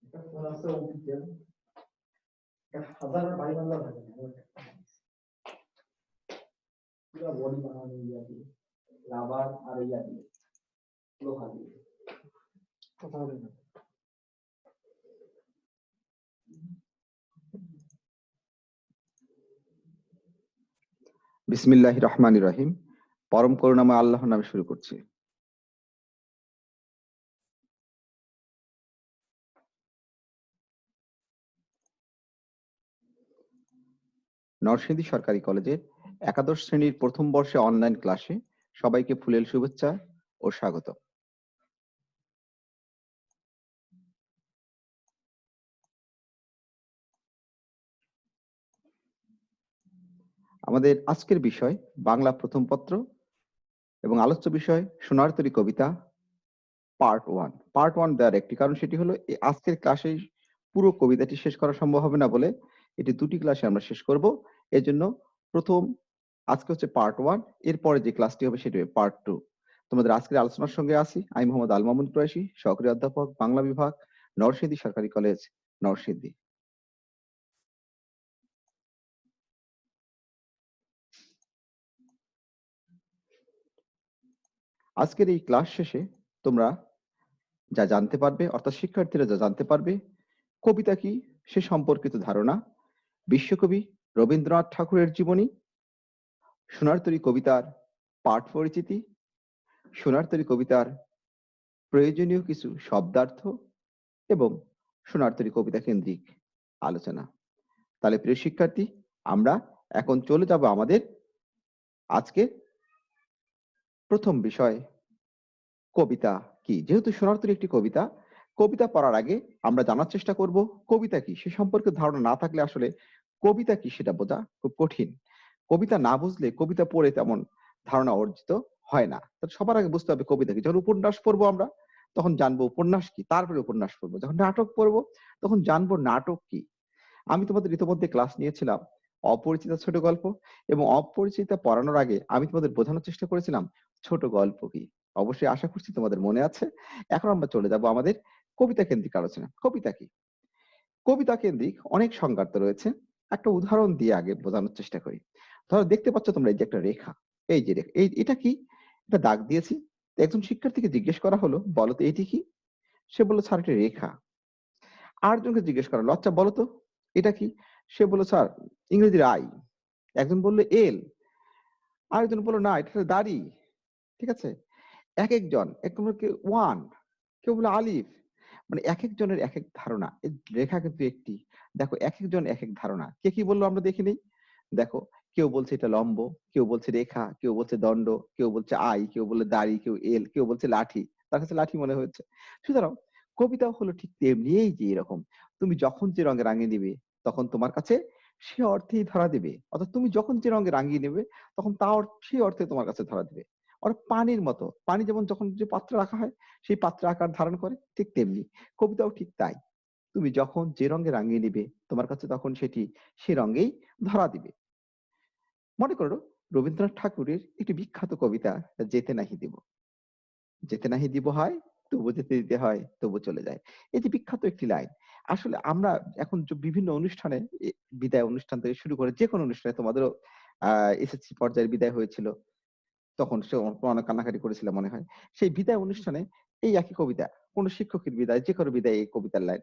একটা ফোন আছে অফিসিয়াল, হাজার বাড়ি বাংলা থাকে না, পুরো বডি বানানো ইয়া দিয়ে, রাবার আর ইয়া দিয়ে, লোহা দিয়ে। কথা বলে না। বিসমিল্লাহির রহমানির রহিম। পরম করুণাময় আল্লাহর নামে শুরু করছি। নরসিংদী সরকারি কলেজের একাদশ শ্রেণীর প্রথম বর্ষে অনলাইন ক্লাসে সবাইকে ফুলেল শুভেচ্ছা ও স্বাগত। আমাদের আজকের বিষয় বাংলা প্রথম পত্র এবং আলোচ্য বিষয় সোনার তরী কবিতা পার্ট 1। পার্ট 1 দেওয়ার একটি কারণ, সেটি হলো এই আজকের ক্লাসে পুরো কবিতাটি শেষ করা সম্ভব হবে না বলে এটি দুটি ক্লাসে আমরা শেষ করব। এজন্য প্রথম আজকে হচ্ছে পার্ট 1, এরপরে যে ক্লাসটি হবে সেটি হবে পার্ট 2। তোমাদের আজকের আলোচনার সঙ্গে আছি আমি মোহাম্মদ আল মামুন কুরাইশি, সহকারী অধ্যাপক, বাংলা বিভাগ, নরসিংদী সরকারি কলেজ, নরসিংদী। আজকের এই ক্লাস শেষে তোমরা যা জানতে পারবে, অর্থাৎ শিক্ষার্থীরা যা জানতে পারবে, কবিতা কি সে সম্পর্কিত ধারণা, বিশ্বকবি রবীন্দ্রনাথ ঠাকুরের জীবনী, সোনার তরী কবিতার পাঠ পরিচিতি, সোনার তরী কবিতার প্রয়োজনীয় কিছু শব্দার্থ এবং সোনার তরী কবিতা কেন্দ্রিক আলোচনা। তাহলে প্রিয় শিক্ষার্থী, আমরা এখন চলে যাব আমাদের আজকের প্রথম বিষয়, কবিতা কি। যেহেতু সোনার তরী একটি কবিতা, কবিতা পড়ার আগে আমরা জানার চেষ্টা করব কবিতা কি। সে সম্পর্কে ধারণা না থাকলে আসলে কবিতা কি সেটা বোঝা খুব কঠিন। কবিতা না বুঝলে কবিতা পড়ে তেমন ধারণা অর্জিত হয় না। সবার আগে বুঝতে হবে কবিতা কি। যখন উপন্যাস পড়বো আমরা, তখন জানবো উপন্যাস কি, তারপরে উপন্যাস পড়বো। যখন নাটক পড়বো, তখন জানবো নাটক কি। আমি তোমাদের ইতিমধ্যে ক্লাস নিয়েছিলাম অপরিচিতা ছোট গল্প, এবং অপরিচিতা পড়ানোর আগে আমি তোমাদের বোঝানোর চেষ্টা করেছিলাম ছোট গল্প কি। অবশ্যই আশা করছি তোমাদের মনে আছে। এখন আমরা চলে যাব আমাদের কবিতা কেন্দ্রিক আলোচনা। কবিতা কি? কবিতা কেন্দ্রিক অনেক সংজ্ঞার্থ রয়েছে। একটা উদাহরণ দিয়ে আগে বোঝানোর চেষ্টা করি। ধরো, দেখতে পাচ্ছ তোমরা এই যে একটা রেখা, এই যে রেখা, এটা কি? এটা দাগ দিয়েছি। একজন শিক্ষার্থীকে জিজ্ঞেস করা হলো, বলো তো এটি কি? সে বললো, স্যার এটা রেখা। আরেকজনকে জিজ্ঞেস করা হলো, আচ্ছা বলো তো এটা কি? সে বললো, স্যার ইংরেজির আই। একজন বললো এল, আরেকজন বললো না এটা দাড়ি। ঠিক আছে, এক একজন, ওয়ান, কেউ বলে আলিফ। মানে এক একজনের এক এক ধারণা। এই রেখা কিন্তু একটি। দেখো, এক একজন এক এক ধারণা। কে কি বললো আমরা দেখে নেই। দেখো, কেউ বলছে এটা লম্ব, কেউ বলছে রেখা, কেউ বলছে দণ্ড, কেউ বলছে আই, কেউ বলে দাড়ি, কেউ এল, কেউ বলছে লাঠি। তার কাছে লাঠি মনে হয়েছে। সুতরাং কবিতাও হলো ঠিক তেমনি, এই যে এরকম তুমি যখন যে রঙে রাঙিয়ে নিবে, তখন তোমার কাছে সে অর্থেই ধরা দেবে। অর্থাৎ তুমি যখন যে রঙে রাঙিয়ে নেবে, তখন তা সেই অর্থে তোমার কাছে ধরা দেবে। আর পানির মতো, পানি যেমন যখন যে পাত্রে রাখা হয় সেই পাত্রে আকার ধারণ করে, ঠিক তেমনি কবিতাও ঠিক তাই। তুমি যখন যে রঙে রাঙিয়ে নিবে, তোমার কাছে তখন সেটি সে রঙেই ধরা দিবে। মনে করো, রবীন্দ্রনাথ ঠাকুরের একটি বিখ্যাত কবিতা, যেতে নাহি দিব। যেতে নাহি দিব হয়, তবু যেতে দিতে হয়, তবু চলে যায়। এই যে বিখ্যাত একটি লাইন। আসলে আমরা এখন যে বিভিন্ন অনুষ্ঠানে, বিদায় অনুষ্ঠান থেকে শুরু করে যে কোনো অনুষ্ঠানে, তোমাদেরও এসএসসি পর্যায়ের বিদায় হয়েছিল, তখন সে অনেক কান্নাকাটি করেছিল মনে হয়। সেই বিদায় অনুষ্ঠানে এই একই কবিতা, কোন শিক্ষকের বিদায়, যে কারো বিদায়, এই কবিতার লাইন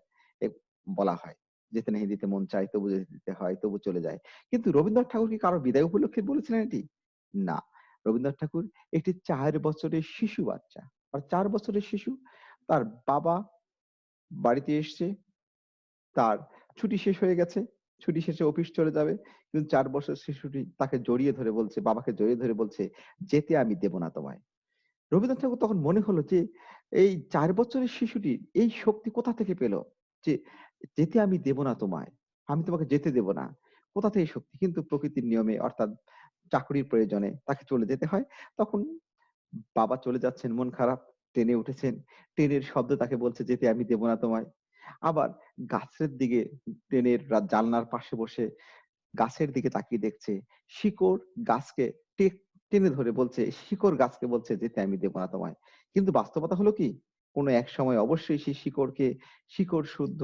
বলা হয়, যেতে নাহি দিতে মন চায়, তবু যেতে দিতে হয়, তবু চলে যায়। কিন্তু রবীন্দ্রনাথ ঠাকুর কি কারো বিদায় উপলক্ষে বলেছিলেন এটি? না। রবীন্দ্রনাথ ঠাকুর একটি 4 বছরের শিশু বাচ্চা, আর 4 বছরের শিশু, তার বাবা বাড়িতে এসছে, তার ছুটি শেষ হয়ে গেছে, ছুটি শেষে অফিস চলে যাবে, কিন্তু 4 বছর শিশুটি তাকে জড়িয়ে ধরে বলছে, বাবাকে জড়িয়ে ধরে বলছে, যেতে আমি দেব না তোমায়। রবীন্দ্রনাথ ঠাকুর তখন মনে হলো যে এই 4 বছরের শিশুটির এই শক্তি কোথা থেকে পেল, যে যেতে আমি দেব না তোমায়, আমি তোমাকে যেতে দেব না, কোথা থেকে শক্তি? কিন্তু প্রকৃতির নিয়মে, অর্থাৎ চাকরির প্রয়োজনে তাকে চলে যেতে হয়। তখন বাবা চলে যাচ্ছেন, মন খারাপ, ট্রেনে উঠেছেন, ট্রেনের শব্দ তাকে বলছে, যেতে আমি দেব না তোমায়। আবার গাছের দিকে, ট্রেনের জানলার পাশে বসে গাছের দিকে তাকিয়ে দেখছে, শিকড় গাছকে টেনে ধরে বলছে, শিকড় গাছকে বলছে, যেতে আমি দেব না তোমায়। কিন্তু বাস্তবতা হলো কি, কোনো এক সময় অবশ্যই সেই শিকড় শুদ্ধ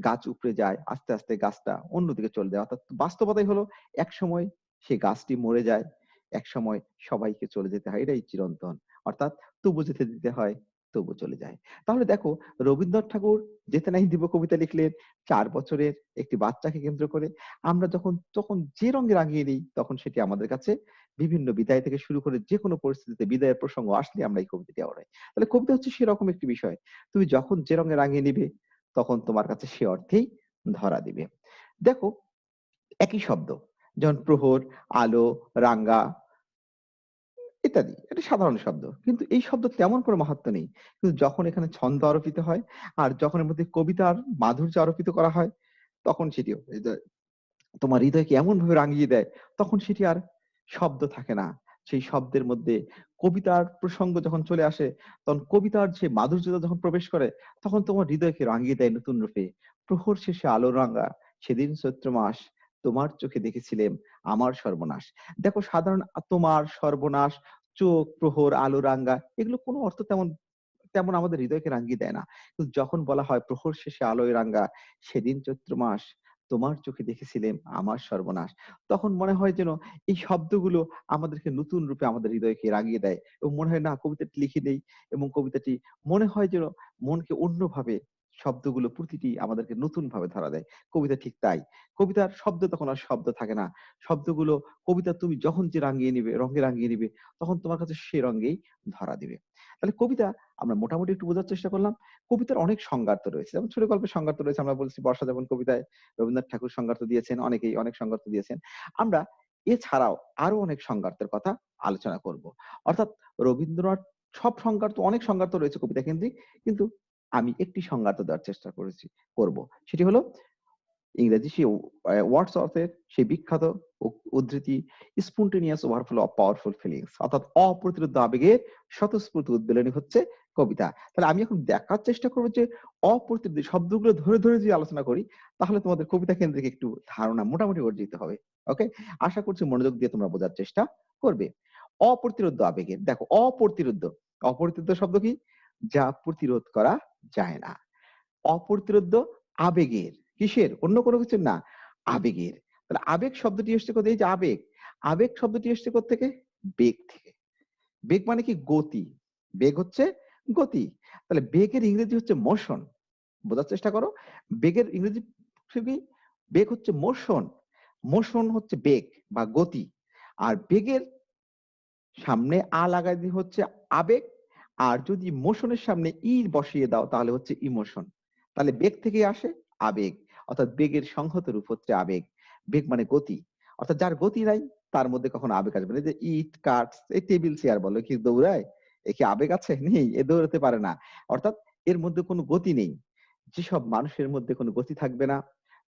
গাছ উপড়ে যায়, আস্তে আস্তে গাছটা অন্যদিকে চলে যায়। অর্থাৎ বাস্তবতাই হলো এক সময় সেই গাছটি মরে যায়, এক সময় সবাইকে চলে যেতে হয়, এটাই চিরন্তন। অর্থাৎ তবু যেতে দিতে হয়, তবু চলে যায়। তাহলে দেখো, রবীন্দ্রনাথ ঠাকুর যেতে নাই দিব কবিতা লিখলেন ৪ বছরের একটি বাচ্চাকে কেন্দ্র করে। আমরা তখন যে রঙে রাঙিয়ে নিই, তখন সেটি আমাদের কাছে বিভিন্ন বিদায় থেকে শুরু করে যেকোনো পরিস্থিতিতে বিদায়ের প্রসঙ্গ আসলে আমরা এই কবিতাটি আওড়াই। তাহলে কবিতা হচ্ছে সেরকম একটি বিষয়। তুমি যখন যে রঙে রাঙিয়ে নিবে, তখন তোমার কাছে সে অর্থেই ধরা দিবে। দেখো, একই শব্দ যেমন প্রহর, আলো, রাঙ্গা ইত্যাদি। এটা সাধারণ শব্দ। কিন্তু এই শব্দ তেমন কোনো মাহাত্ম্য নেই। কিন্তু যখন এখানে ছন্দ আরোপিত হয় আর যখন এর মধ্যে কবিতার মাধুর্য আরোপিত করা হয়, তখন সেটি তোমার হৃদয়কে এমনভাবে রাঙিয়ে দেয়, তখন সেটি আর শব্দ থাকে না। সেই শব্দের মধ্যে কবিতার প্রসঙ্গ যখন চলে আসে, তখন কবিতার যে মাধুর্যতা যখন প্রবেশ করে, তখন তোমার হৃদয়কে রাঙিয়ে দেয় নতুন রূপে। প্রহর শেষে আলো রাঙা, সেদিন চৈত্র মাস, তোমার চোখে দেখেছিলেম আমার সর্বনাশ। দেখো, সাধারণ তোমার সর্বনাশ, চোখ, প্রহর, আলো রাঙা, এগুলো কোনো অর্থ তেমন তেমন আমাদের হৃদয়কে রাঙিয়ে দেয় না। কিন্তু যখন বলা হয় প্রহর শেষে আলোয় রাঙা, সেদিন চৈত্র মাস, তোমার চোখে দেখেছিলেম আমার সর্বনাশ, তখন মনে হয় যেন এই শব্দগুলো আমাদেরকে নতুন রূপে আমাদের হৃদয়কে রাঙিয়ে দেয় এবং মনে হয় না কবিতাটি লিখে দেই, এবং কবিতাটি মনে হয় যেন মনকে অন্যভাবে, শব্দগুলো প্রতিটি আমাদেরকে নতুন ভাবে ধরা দেয়। কবিতা ঠিক তাই। কবিতার শব্দ তখন আর শব্দ থাকে না। শব্দগুলো, কবিতা তুমি যখন যে রাঙিয়ে নিবে, রঙে রাঙিয়ে নিবে, তখন তোমার কাছে সে রঙেই ধরা দিবে। তাহলে কবিতা আমরা মোটামুটি একটু বোঝার চেষ্টা করলাম। কবিতার অনেক সংজ্ঞার্থ রয়েছে। যেমন ছোট গল্পের সংজ্ঞার্থ রয়েছে। আমরা বলছি বর্ষা যেমন কবিতায় রবীন্দ্রনাথ ঠাকুর সংজ্ঞার্থ দিয়েছেন, অনেকেই অনেক সংজ্ঞার্থ দিয়েছেন। আমরা এছাড়াও আরো অনেক সংজ্ঞার্থের কথা আলোচনা করব। অর্থাৎ রবীন্দ্রনাথ সব সংজ্ঞার্থ, অনেক সংজ্ঞার্থ রয়েছে কবিতা কেন্দ্রিক, কিন্তু আমি একটি সংজ্ঞার্থ দেওয়ার চেষ্টা করব। সেটি হলো ইংরেজি সেই ওয়ার্ডসওয়ার্থের সেই বিখ্যাত উদ্ধৃতি, spontaneous overflow of powerful feelings, অর্থাৎ অপ্রতিরোধ্য আবেগের স্বতঃস্ফূর্ত উদ্বেলনী হচ্ছে কবিতা। তাহলে আমি এখন দেখার চেষ্টা করবো যে অপ্রতিরোধ শব্দগুলো ধরে ধরে যদি আলোচনা করি, তাহলে তোমাদের কবিতা কেন্দ্রিক একটু ধারণা মোটামুটি অর্জিত হবে। ওকে, আশা করছি মনোযোগ দিয়ে তোমরা বোঝার চেষ্টা করবে। অপ্রতিরোধ্য আবেগের, দেখো, অপ্রতিরোধ্য শব্দ কি? যা প্রতিরোধ করা যায় না। অপ্রতিরোধ্য আবেগের, কিসের? অন্য কোনো কিছুর না, আবেগের। তাহলে আবেগ শব্দটি এসছে কোথা থেকে? এই যে আবেগ, আবেগ শব্দটি এসছে কোথা থেকে? বেগ থেকে। বেগ মানে কি? গতি। বেগ হচ্ছে গতি। তাহলে বেগের ইংরেজি হচ্ছে মোশন। বোঝার চেষ্টা করো, বেগের ইংরেজি কি? বেগ হচ্ছে মোশন। মোশন হচ্ছে বেগ বা গতি। আর বেগের সামনে আ লাগাই দিয়ে হচ্ছে আবেগ, আর যদি মোশনের সামনে ই বসিয়ে দাও তাহলে হচ্ছে ইমোশন। তাহলে বেগ থেকে আসে আবেগ, অর্থাৎ বেগের সংহত রূপ হচ্ছে আবেগ। বেগ মানে গতি, অর্থাৎ যার গতি নাই তার মধ্যে কখনো আবেগ আসবে না। এই যে ইট কাটস, এই টেবিল চেয়ার বলো, কি দৌড়ায়? এ কি আবেগ আছে? নেই, এ দৌড়াতে পারে না। অর্থাৎ এর মধ্যে কোনো গতি নেই। যেসব মানুষের মধ্যে কোনো গতি থাকবে না,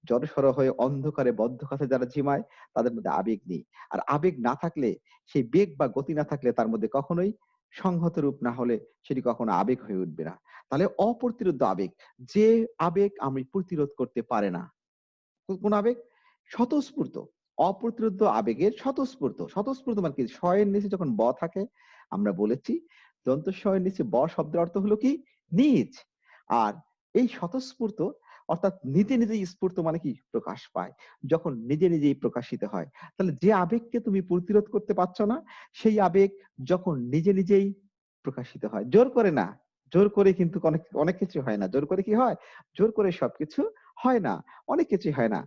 জড়সড় হয়ে অন্ধকারে বদ্ধ কাছে যারা ঝিমায়, তাদের মধ্যে আবেগ নেই। আর আবেগ না থাকলে, সেই বেগ বা গতি না থাকলে তার মধ্যে কখনোই সংহত রূপ না হলে সেটি কখনো আবেগ হয়ে উঠবে না। তাহলে অপ্রতিরোধ্য আবেগ, যে আবেগ আমি প্রতিরোধ করতে পারে না। কোন আবেগ? স্বতঃস্ফূর্ত। অপ্রতিরোধ্য আবেগের স্বতঃস্ফূর্ত। স্বতঃস্ফূর্ত মানে কি? স এর নিচে যখন ব থাকে, আমরা বলেছি দন্ত স এর নিচে ব শব্দের অর্থ হলো কি? নিজ। আর এই স্বতঃস্ফূর্ত অর্থাৎ নিজে নিজেই স্ফূর্ত মানে কি? প্রকাশ পায়। যখন নিজে নিজেই প্রকাশিত হয়। তাহলে যে আবেগকে তুমি প্রতিরোধ করতে পারছো না, সেই আবেগ যখন নিজে নিজেই প্রকাশিত হয়। জোর করে না। জোর করে কিন্তু অনেক অনেক কিছু হয় না। জোর করে কি হয়? জোর করে সবকিছু হয় না। অনেক কিছুই হয় না।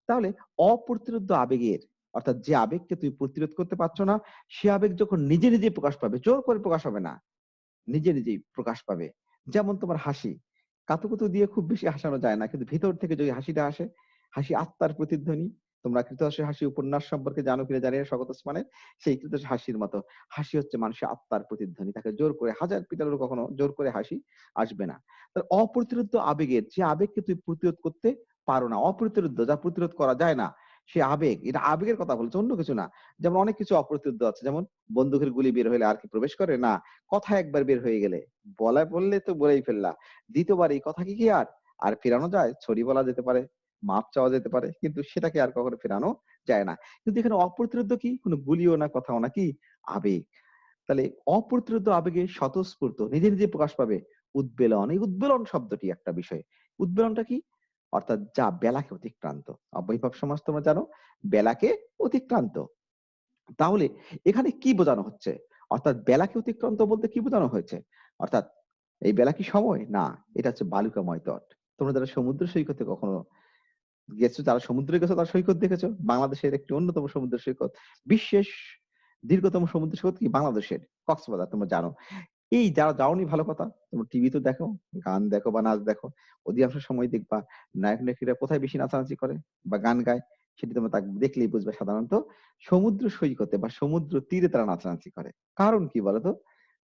তাহলে অপ্রতিরোধ্য আবেগের, অর্থাৎ যে আবেগকে তুমি প্রতিরোধ করতে পারছো না, সে আবেগ যখন নিজে নিজেই প্রকাশ পাবে, জোর করে প্রকাশ হবে না, নিজে নিজেই প্রকাশ পাবে। যেমন তোমার হাসি, কাতুকুতু দিয়ে খুব বেশি হাসানো যায় না, কিন্তু ভিতর থেকে যদি হাসিটা আসে, হাসি আত্মার প্রতিধ্বনি। তোমরা কৃতহাস্যের হাসি উপন্যাস সম্পর্কে জানো কিনা জানি না, স্বগত ওসমানের। সেই কৃতহাস্যের হাসির মতো হাসি হচ্ছে মানুষের আত্মার প্রতিধ্বনি। তাকে জোর করে হাজার পিটালেও কখনো জোর করে হাসি আসবে না। তার অপ্রতিরোধ্য আবেগের, যে আবেগকে তুমি প্রতিরোধ করতে পারো না, অপ্রতিরোধ্য, যা প্রতিরোধ করা যায় না, সে আবেগ, এটা আবেগের কথা বলছে, অন্য কিছু না। যেমন অনেক কিছু অপ্রতিরোধ্য আছে, যেমন বন্দুকের গুলি বের হলে আর কি প্রবেশ করে না? কথা একবার বের হয়ে গেলে, বললে তো বলেই ফেললা, দ্বিতীয়বার এই কথা কি আর আর ফেরানো যায়? ছড়ি বলা যেতে পারে, মাপ চাওয়া যেতে পারে, কিন্তু সেটাকে আর কখনো ফেরানো যায় না। কিন্তু এখানে অপ্রতিরোধ্য কি? কোনো গুলিও না, কথাও না, কি? আবেগ। তাহলে অপ্রতিরোধ্য আবেগে স্বতঃস্ফূর্ত নিজে নিজে প্রকাশ পাবে, উদ্বেলন, এই উদ্বেলন শব্দটি একটা বিষয়। উদ্বেলনটা কি? অর্থাৎ যা বেলাকে অতিক্রান্ত। অব্যয়ভাব সমাস তোমরা জানো, বেলাকে অতিক্রান্ত। তাহলে এখানে কি বোঝানো হচ্ছে? অর্থাৎ বেলাকে অতিক্রান্ত বলতে কি বোঝানো হয়েছে? অর্থাৎ এই বেলা কি সময়? না, এটা হচ্ছে বালুকাময় তট। তোমরা যারা সমুদ্র সৈকতে কখনো গেছো, যারা সমুদ্রে গেছো তারা সৈকত দেখেছো। বাংলাদেশের একটি অন্যতম সমুদ্র সৈকত, বিশ্বের দীর্ঘতম সমুদ্র সৈকত কি বাংলাদেশের কক্সবাজার, তোমরা জানো। এই যারা যাওনি ভালো কথা, তোমরা টিভি তো দেখো, গান দেখো বা নাচ দেখো, অধিকাংশ সময় দেখবা নায়ক নায়িকারা কোথায় বেশি নাচানাচি করে বা গান গায়, সেটি তোমরা তাকে দেখলেই বুঝবে সাধারণত সমুদ্র সৈকতে বা সমুদ্র তীরে তারা নাচানাচি করে। কারণ কি বলতো?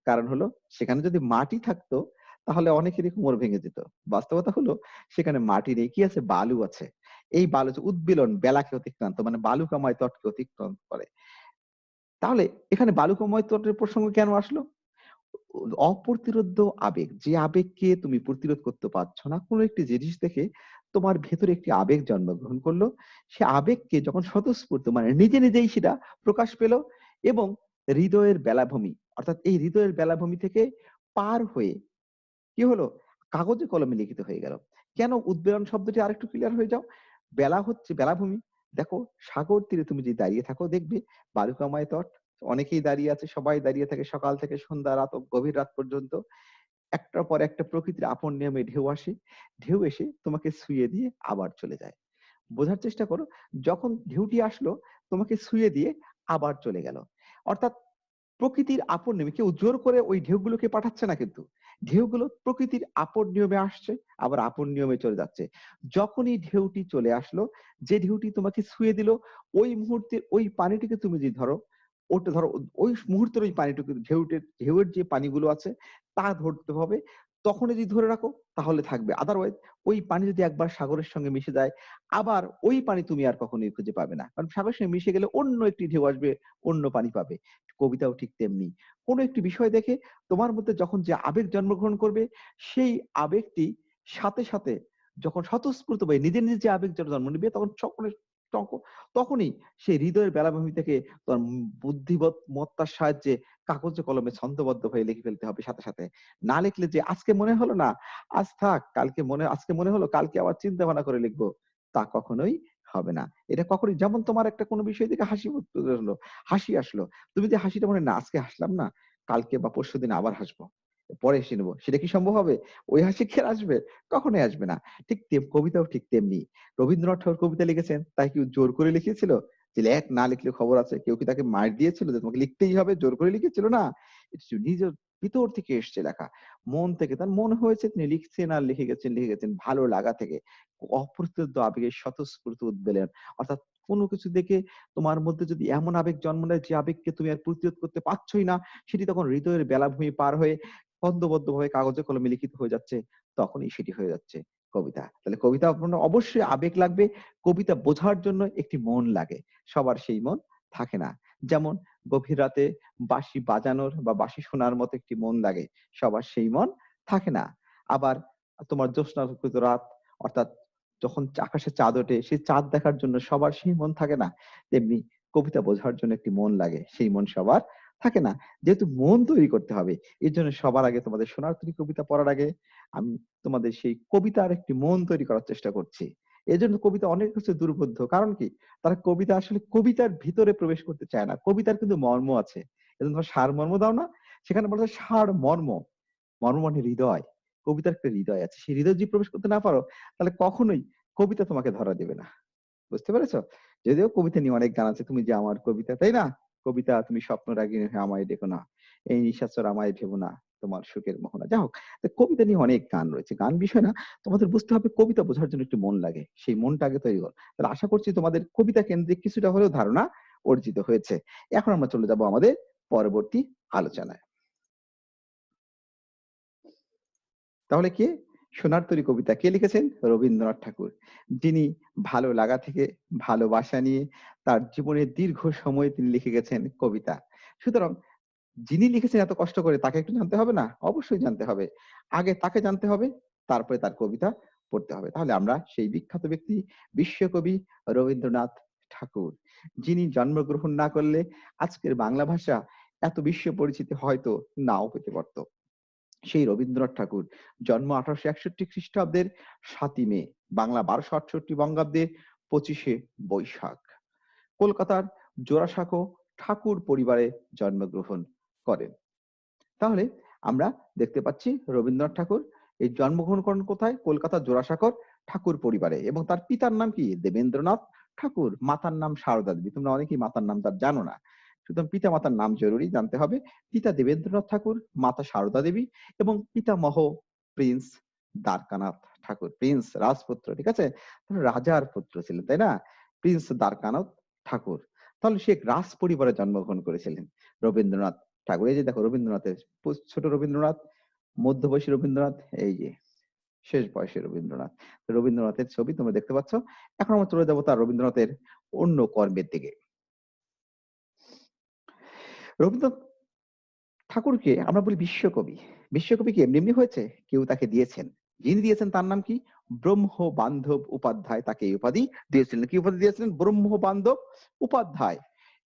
কারণ হলো সেখানে যদি মাটি থাকতো তাহলে অনেকেরই কোমর ভেঙে যেত। বাস্তবতা হলো সেখানে মাটি নেই, কি আছে? বালু আছে। এই বালু যে উদ্বেলন, বেলাকে অতিক্রান্ত, মানে বালুকাময় তটকে অতিক্রান্ত করে। তাহলে এখানে বালুকাময় তটের প্রসঙ্গ কেন আসলো? অপ্রতিরোধ্য আবেগ, যে আবেগকে তুমি প্রতিরোধ করতে পারছো না, কোনো একটি জিনিস দেখে তোমার ভেতরে একটি আবেগ জন্মগ্রহণ করলো, সে আবেগকে যখন স্বতঃস্ফূর্ত মানে নিজে নিজেই সেটা প্রকাশ পেল এবং হৃদয়ের বেলাভূমি, অর্থাৎ এই হৃদয়ের বেলাভূমি থেকে পার হয়ে কি হলো? কাগজে কলমে লিখিত হয়ে গেল। কেন উদ্বেলন শব্দটি আরেকটু ক্লিয়ার হয়ে যাও। বেলা হচ্ছে বেলাভূমি। দেখো সাগর তীরে তুমি যদি দাঁড়িয়ে থাকো দেখবে বালুকাময় তট, অনেকেই দাঁড়িয়ে আছে, সবাই দাঁড়িয়ে থাকে সকাল থেকে সন্ধ্যা রাত গভীর রাত পর্যন্ত। একটার পর একটা প্রকৃতির আপন নিয়মে ঢেউ আসে, ঢেউ এসে তোমাকে ছুঁয়ে দিয়ে আবার চলে যায়। বোঝার চেষ্টা করো, যখন ঢেউটি আসলো তোমাকে ছুঁয়ে দিয়ে আবার চলে গেল। অর্থাৎ প্রকৃতির আপন নিয়মে, কেউ জোর করে ওই ঢেউগুলোকে পাঠাচ্ছে না, কিন্তু ঢেউগুলো প্রকৃতির আপন নিয়মে আসছে আবার আপন নিয়মে চলে যাচ্ছে। যখনই ঢেউটি চলে আসলো, যে ঢেউটি তোমাকে ছুঁয়ে দিল, ওই মুহূর্তে ওই পানিটিকে তুমি যদি ধরো, ওটা ধরো, ওই মুহূর্তের ওই পানিটুকু, ঢেউয়ের যে পানিগুলো আছে তা ধরতে হবে। তখনই যদি ধরে রাখো তাহলে থাকবে, আদারওয়াইজ ওই পানি যদি একবার সাগরের সঙ্গে মিশে যায়, আবার ওই পানি তুমি আর কখনোই খুঁজে পাবে না, কারণ সাগরের সঙ্গে মিশে গেলে অন্য একটি ঢেউ আসবে, অন্য পানি পাবে। কবিতাও ঠিক তেমনি। কোনো একটি বিষয় দেখে তোমার মধ্যে যখন যে আবেগ জন্মগ্রহণ করবে, সেই আবেগটি সাথে সাথে যখন স্বতঃস্ফূর্ত ভাবে নিজে নিজে যে আবেগ জন্ম নিবে, তখনই সেই হৃদয়ের বেলাভূমি থেকে তোমার বুদ্ধিমত্তার সাহায্যে কাগজে কলমে ছন্দবদ্ধ হয়ে লিখে ফেলতে হবে সাথে সাথে। না লিখলে যে আজকে মনে হলো না, আজ থাক, আজকে মনে হলো কালকে আবার চিন্তা ভাবনা করে লিখবো, তা কখনোই হবে না। এটা কখনোই, যেমন তোমার একটা কোনো বিষয় থেকে হাসি আসলো, তুমি যে হাসিটা মনে না আজকে হাসলাম না, কালকে বা পরশুদিন আবার হাসবো, পরে হেসে নেবো, সেটা কি সম্ভব হবে? ওই হাসি কি আর আসবে? কখনোই আসবে না। ঠিক কবিতাও ঠিক তেমনি। রবীন্দ্রনাথ ঠাকুর কবিতা লিখেছেন, তাই কি জোর করে লিখেছিল যে লেখ, না লিখলে খবর আছে? কেউ কি তাকে মার দিয়েছিল যে তোমাকে লিখতেই হবে? জোর করে লিখেছিল না। এটা নিজের ভিতর থেকে এসছে লেখা, মন থেকে, তার মনে হয়েছে তিনি লিখছেন আর লিখে গেছেন ভালো লাগা থেকে। অপ্রতিরোধ্য আবেগের স্বতঃস্ফূর্ত উদ্বেলন, অর্থাৎ কোনো কিছু দেখে তোমার মধ্যে যদি এমন আবেগ জন্ম নেয় যে আবেগকে তুমি আর প্রতিরোধ করতে পারছোই না, সেটি তখন হৃদয়ের বেলাভূমি পার হয়ে ছন্দবদ্ধভাবে কাগজে কলমে লিখিত হয়ে যাচ্ছে, তখনই সেটি হয়ে যাচ্ছে কবিতা। তাহলে কবিতা আপনার অবশ্যই আবেগ লাগবে, কবিতা বোঝার জন্য একটি মন লাগে। সবার সেই মন থাকে না। যেমন গভীর রাতে বাঁশি বাজানোর বা বাঁশি শোনার মতো একটি মন লাগে, সবার সেই মন থাকে না। আবার তোমার জ্যোৎস্নাপুরিত রাত, অর্থাৎ যখন আকাশে চাঁদ ওঠে, সেই চাঁদ দেখার জন্য সবার সেই মন থাকে না। তেমনি কবিতা বোঝার জন্য একটি মন লাগে, সেই মন সবার থাকে না। যেহেতু মন তৈরি করতে হবে, এর জন্য সবার আগে তোমাদের সোনার তরী কবিতা পড়ার আগে আমি তোমাদের সেই কবিতার একটি মন তৈরি করার চেষ্টা করছি। এজন্য কবিতা অনেক কিছু দুর্বোধ্য, কারণ কি, তারা কবিতা আসলে কবিতার ভিতরে প্রবেশ করতে চায় না। কবিতার কিন্তু মর্ম আছে, এজন্য তোমরা সারমর্ম দাও না, সেখানে বলা হয় সার মর্ম। মর্ম মানে হৃদয়। কবিতার একটা হৃদয় আছে, সেই হৃদয় যদি প্রবেশ করতে না পারো, তাহলে কখনোই কবিতা তোমাকে ধরা দেবে না। বুঝতে পেরেছো? যদিও কবিতা নিয়ে অনেক গান আছে, তুমি যে আমার কবিতা, তাই না? কবিতা তুমি স্বপ্ন রাগিনী হয়ে আমায় ডেকো না, এই নিশাচর আমায় ভেবো না, তোমার সুখের মোহনা। যা হোক, তো কবিতা নিয়ে অনেক গান রয়েছে, গান বিষয় না, তোমাদের বুঝতে হবে কবিতা বোঝার জন্য একটু মন লাগে, সেই মনটা আগে তৈরি কর। তাহলে আশা করছি তোমাদের কবিতা কেন্দ্রিক কিছুটা হলেও ধারণা অর্জিত হয়েছে। এখন আমরা চলে যাব আমাদের পরবর্তী আলোচনায়। তাহলে কে? সোনার তরী কবিতা কে লিখেছেন? রবীন্দ্রনাথ ঠাকুর, যিনি ভালো লাগা থেকে ভালোবাসা নিয়ে তার জীবনের দীর্ঘ সময় তিনি লিখে গেছেন কবিতা। সুতরাং যিনি লিখেছেন এত কষ্ট করে, তাকে একটু জানতে হবে না? অবশ্যই জানতে হবে। আগে তাকে জানতে হবে, তারপরে তার কবিতা পড়তে হবে। তাহলে আমরা সেই বিখ্যাত ব্যক্তি, বিশ্বকবি রবীন্দ্রনাথ ঠাকুর, যিনি জন্মগ্রহণ না করলে আজকের বাংলা ভাষা এত বিশ্ব পরিচিতি হয়তো নাও পেতে পারত। সেই রবীন্দ্রনাথ ঠাকুর জন্ম 1861 খ্রিস্টাব্দের 7ই মে, বাংলা 1268 বঙ্গাব্দের 25শে বৈশাখ, কলকাতার জোড়াসাঁকো ঠাকুর পরিবারে জন্মগ্রহণ করেন। তাহলে আমরা দেখতে পাচ্ছি রবীন্দ্রনাথ ঠাকুর এই জন্মগ্রহণ করেন কোথায়? কলকাতার জোড়াসাঁকোর ঠাকুর পরিবারে। এবং তার পিতার নাম কি? দেবেন্দ্রনাথ ঠাকুর। মাতার নাম সারদা দেবী। তোমরা অনেকেই মাতার নাম তার জানো না, সুতরাং পিতা মাতার নাম জরুরি জানতে হবে। পিতা দেবেন্দ্রনাথ ঠাকুর, মাতা সারদা দেবী, এবং পিতামহ প্রিন্স দ্বারকানাথ ঠাকুর, প্রিন্স রাজপুত্র, ঠিক আছে, রাজার পুত্র ছিলেন, তাই না? প্রিন্স দ্বারকানাথ ঠাকুর। তাহলে সে রাজ পরিবারে জন্মগ্রহণ করেছিলেন রবীন্দ্রনাথ ঠাকুর। এই যে দেখো রবীন্দ্রনাথের ছোট রবীন্দ্রনাথ, মধ্যবয়সী রবীন্দ্রনাথ, এই যে শেষ বয়সে রবীন্দ্রনাথ। রবীন্দ্রনাথের ছবি তোমরা দেখতে পাচ্ছ। এখন আমরা চলে যাবো তার রবীন্দ্রনাথের অন্য কর্মের দিকে। রবীন্দ্রনাথ ঠাকুরকে আমরা বলি বিশ্বকবি। বিশ্বকবি কি এমনি এমনি হয়েছে? কেউ তাকে দিয়েছেন, যিনি দিয়েছেন তার নাম কি? ব্রহ্ম বান্ধব উপাধ্যায় তাকে এই উপাধি দিয়েছিলেন। কি উপাধি দিয়েছিলেন? ব্রহ্ম বান্ধব উপাধ্যায়।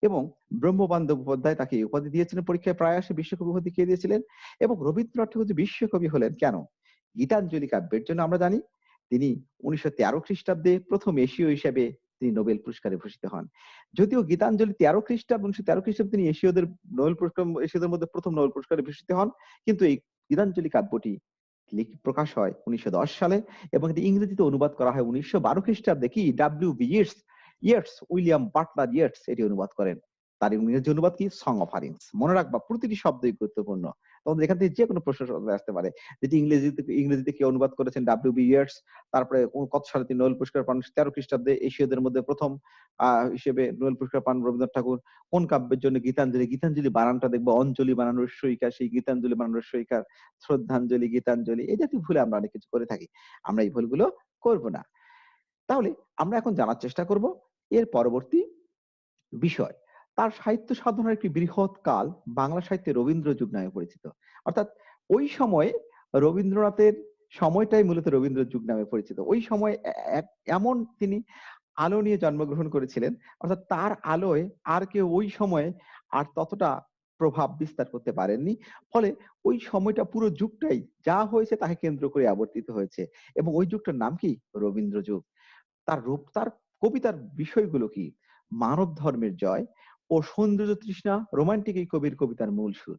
এবং ব্রহ্ম বান্ধব উপাধ্যায় তাকে এই উপাধি দিয়েছিলেন। পরীক্ষায় প্রায় আসে বিশ্বকবি উপাধি কে দিয়েছিলেন? এবং রবীন্দ্রনাথ ঠাকুর যে বিশ্বকবি হলেন কেন? গীতাঞ্জলি কাব্যের জন্য আমরা জানি তিনি 1913 খ্রিস্টাব্দে প্রথম এশীয় হিসেবে তিনি নোবেল পুরস্কারে ভূষিত হন। যদিও গীতাঞ্জলি 13 খ্রিস্টাব্দ 1913 খ্রিস্টাব্দে তিনি এশীয়দের মধ্যে প্রথম নোবেল পুরস্কারে ভূষিত হন, কিন্তু এই গীতাঞ্জলি কাব্যটি প্রকাশ হয় 1910 সালে এবং এটি ইংরেজিতে অনুবাদ করা হয় 1912 খ্রিস্টাব্দে। কি? W.B. Yeats, William Butler Yeats এটি অনুবাদ করেন। তার ইংরেজি অনুবাদ কি? Song of herrings. মনে রাখবা প্রতিটি শব্দই গুরুত্বপূর্ণ, তোমাদের এখান থেকে যে কোনো প্রশ্ন আসতে পারে। যেটি ইংরেজিতে কে অনুবাদ করেছেন? W.B. ইয়েটস। তারপরে কত সালে তিনি নোবেল পুরস্কার পান? 13 খ্রিস্টাব্দে এশীয়দের মধ্যে প্রথম হিসেবে নোবেল পুরস্কার পান রবীন্দ্রনাথ ঠাকুর। কোন কাব্যের জন্য? গীতাঞ্জলি। গীতাঞ্জলি বানানটা দেখবো অঞ্জলি বানানোর সইকার, সেই গীতাঞ্জলি বানানোর সইকার, শ্রদ্ধাঞ্জলি, গীতাঞ্জলি, এই জাতীয় ভুলে আমরা অনেক কিছু করে থাকি। আমরা এই ভুলগুলো করব না। তাহলে আমরা এখন জানার চেষ্টা করব এর পরবর্তী বিষয়। তার সাহিত্য সাধনার একটি বৃহৎ কাল বাংলা সাহিত্যে রবীন্দ্র যুগ নামে পরিচিত। অর্থাৎ ওই সময়ে রবীন্দ্রনাথের সময়টাই মূলত রবীন্দ্র যুগ নামে পরিচিত। ওই সময় এমন তিনি আলো নিয়ে জন্মগ্রহণ করেছিলেন, অর্থাৎ তার আলোয় আর কেউ ওই সময়ে আর ততটা প্রভাব বিস্তার করতে পারেননি। ফলে ওই সময়টা পুরো যুগটাই যা হয়েছে তাকে কেন্দ্র করে আবর্তিত হয়েছে এবং ওই যুগটার নাম কি? রবীন্দ্র যুগ। তার কবিতার বিষয়গুলো কি? মানব ধর্মের জয় ও সৌন্দর্য তৃষ্ণা, রোমান্টিক এই কবির কবিতার মূল সুর।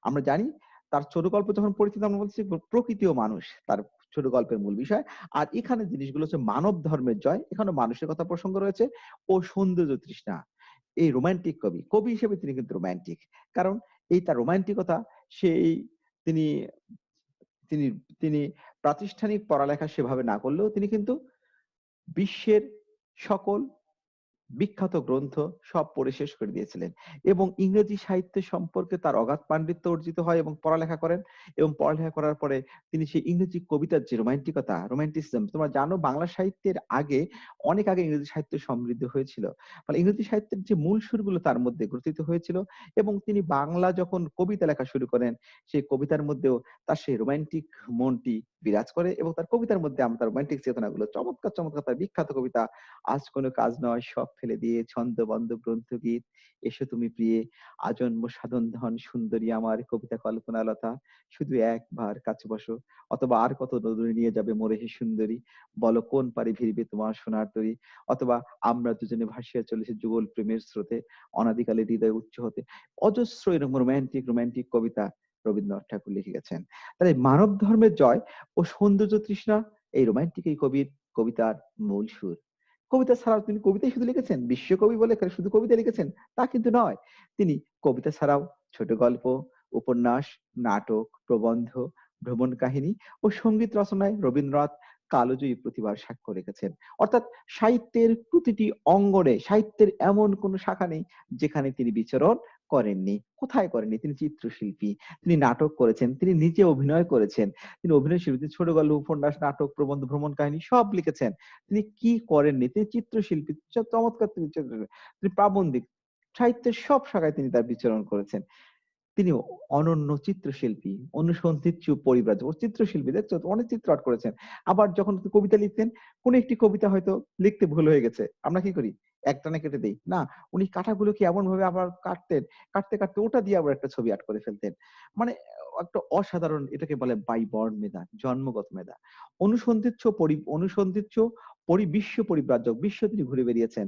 আমরা জানি তার ছোট গল্প যখন পরিচিত আমরা বলছি প্রকৃতি ও মানুষ তার ছোট গল্পের মূল বিষয়। আর এখানে জিনিসগুলো হচ্ছে মানব ধর্মের জয়, এখানে মানুষের কথা প্রসঙ্গ রয়েছে, ও সৌন্দর্য তৃষ্ণা। এই রোমান্টিক কবি হিসেবে তিনি কিন্তু রোমান্টিক, কারণ এই তার রোমান্টিকতা সেই তিনি তিনি তিনি প্রাতিষ্ঠানিক পড়ালেখা সেভাবে না করলেও তিনি কিন্তু বিশ্বের সকল বিখ্যাত গ্রন্থ সব পড়ে শেষ করে দিয়েছিলেন এবং ইংরেজি সাহিত্য সম্পর্কে তার অগাধ পাণ্ডিত্য অর্জিত হয় এবং পড়ালেখা করেন। এবং পড়ালেখা করার পরে তিনি সেই ইংরেজি কবিতার যে রোমান্টিসিজম, তোমরা জানো বাংলা সাহিত্যের অনেক আগে ইংরেজি সাহিত্য সমৃদ্ধ হয়েছিল, ফলে ইংরেজি সাহিত্যের যে মূল সুরগুলো তার মধ্যে গ্রথিত হয়েছিল এবং তিনি বাংলা যখন কবিতা লেখা শুরু করেন সেই কবিতার মধ্যেও তার সেই রোমান্টিক মনটি বিরাজ করে এবং তার কবিতার মধ্যে আমরা তার রোমান্টিক চেতনাগুলো চমৎকার চমৎকার তার বিখ্যাত কবিতা আজ কোনো কাজ নয় সব ফেলে দিয়ে ছন্দবদ্ধ গ্রন্থ গীত, এসো তুমি প্রিয়ে, আজন্ম সাধন ধন সুন্দরী আমার, কবিতা কল্পনা লতা, শুধু একবার কাছে বসো, অথবা আর কত দূরে নিয়ে যাবে মোরে হে সুন্দরী, বলো কোন পারে ভিড়বে তোমার সোনার তরী, অথবা আমরা দুজনে ভাসিয়া চলেছে যুগল প্রেমের স্রোতে, অনাদিকালে হৃদয় উচ্চ হতে। অজস্র এরকম রোমান্টিক কবিতা রবীন্দ্রনাথ ঠাকুর লিখে গেছেন। তাহলে মানব ধর্মের জয় ও সৌন্দর্য তৃষ্ণা এই রোমান্টিক এই কবির কবিতার মূল সুর। কবিতা ছাড়াও তিনি কবিতাই শুধু লিখেছেন, বিশ্বকবি বলে শুধু কবিতা লিখেছেন তা কিন্তু নয়। তিনি কবিতা ছাড়াও ছোট গল্প, উপন্যাস, নাটক, প্রবন্ধ, ভ্রমণ কাহিনী ও সঙ্গীত রচনায় রবীন্দ্রনাথ কালজয়ী প্রতিভার সাক্ষ্য রেখেছেন। অর্থাৎ সাহিত্যের প্রতিটি অঙ্গনে, সাহিত্যের এমন কোন শাখা নেই যেখানে তিনি বিচরণ করেননি। কোথায় করেননি? তিনি চিত্রশিল্পী, তিনি নাটক করেছেন, তিনি নিজে অভিনয় করেছেন, তিনি অভিনয় শিল্পী, ছোট গল্প, উপন্যাস, নাটক, প্রবন্ধ, ভ্রমণ কাহিনী সব লিখেছেন। তিনি কি করেননি? তিনি চিত্রশিল্পী, চমৎকার তিনি প্রাবন্ধিক, সাহিত্যের সব শাখায় তিনি তার বিচরণ করেছেন। তিনি অনন্য চিত্রশিল্পী, অনুসন্ধিত পরিব্রাজক ও চিত্রশিল্পী। দেখছো অনেক চিত্র আর্ট করেছেন। আবার যখন কবিতা লিখতেন, কোন একটি কবিতা হয়তো লিখতে ভুল হয়ে গেছে, আমরা কি করি? একটানে কেটে দেই না, উনি কাঁটাগুলোকে এমন ভাবে আবার কাটতেন, কাটতে কাটতে ওটা দিয়ে আবার একটা ছবি আর্ট করে ফেলতেন। মানে একটা অসাধারণ, এটাকে বলে বাই বর্ন মেধা, জন্মগত মেধা। অনুসন্ধিৎস বিশ্ব পরিব্রাজক, বিশ্ব তিনি ঘুরে বেরিয়েছেন,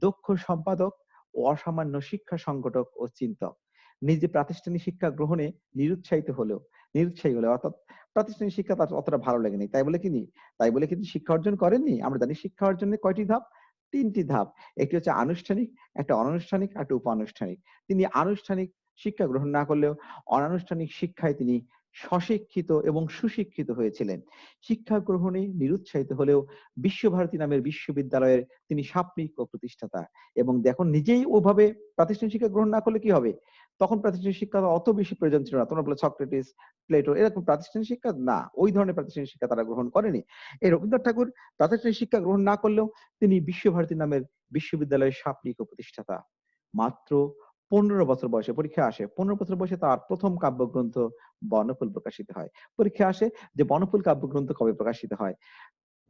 দক্ষ সম্পাদক ও অসামান্য শিক্ষা সংগঠক ও চিন্তক। নিজে প্রাতিষ্ঠানিক শিক্ষা গ্রহণে নিরুৎসাহী হলে অর্থাৎ প্রাতিষ্ঠানিক শিক্ষা তার অতটা ভালো লাগেনি, তাই বলে কিন্তু শিক্ষা অর্জন করেননি। আমরা জানি শিক্ষা অর্জনের কয়টি ধাপ? 3টি ধাপ। একটি হচ্ছে আনুষ্ঠানিক, একটা অনানুষ্ঠানিক, একটা উপানুষ্ঠানিক। তিনি আনুষ্ঠানিক শিক্ষা গ্রহণ না করলেও অনানুষ্ঠানিক শিক্ষায় তিনি স্বশিক্ষিত এবং সুশিক্ষিত হয়েছিলেন। শিক্ষা গ্রহণে নিরুৎসাহিত হলেও বিশ্বভারতী নামের বিশ্ববিদ্যালয়ের তিনি সাপ্নিক ও প্রতিষ্ঠাতা। এবং দেখুন, নিজেই ওভাবে প্রাতিষ্ঠানিক শিক্ষা গ্রহণ না করলে কি হবে? তখন প্রাতিষ্ঠানিক শিক্ষা অত বেশি প্রয়োজন ছিল না। তোমরা বলে সক্রেটিস, প্লেটো এরকম প্রাতিষ্ঠানিক শিক্ষা না, ওই ধরনের প্রাতিষ্ঠানিক শিক্ষা তারা গ্রহণ করেনি। এই রবীন্দ্রনাথ ঠাকুর প্রাতিষ্ঠানিক শিক্ষা গ্রহণ না করলেও তিনি বিশ্বভারতী নামের বিশ্ববিদ্যালয়ের সাপ্নিক ও প্রতিষ্ঠাতা। মাত্র 15 বছর বয়সে পরীক্ষা আসে, 15 বছর বয়সে তার প্রথম কাব্যগ্রন্থ বনফুল প্রকাশিত হয়। পরীক্ষা আসে যে বনফুল কাব্যগ্রন্থ কবে প্রকাশিত হয়?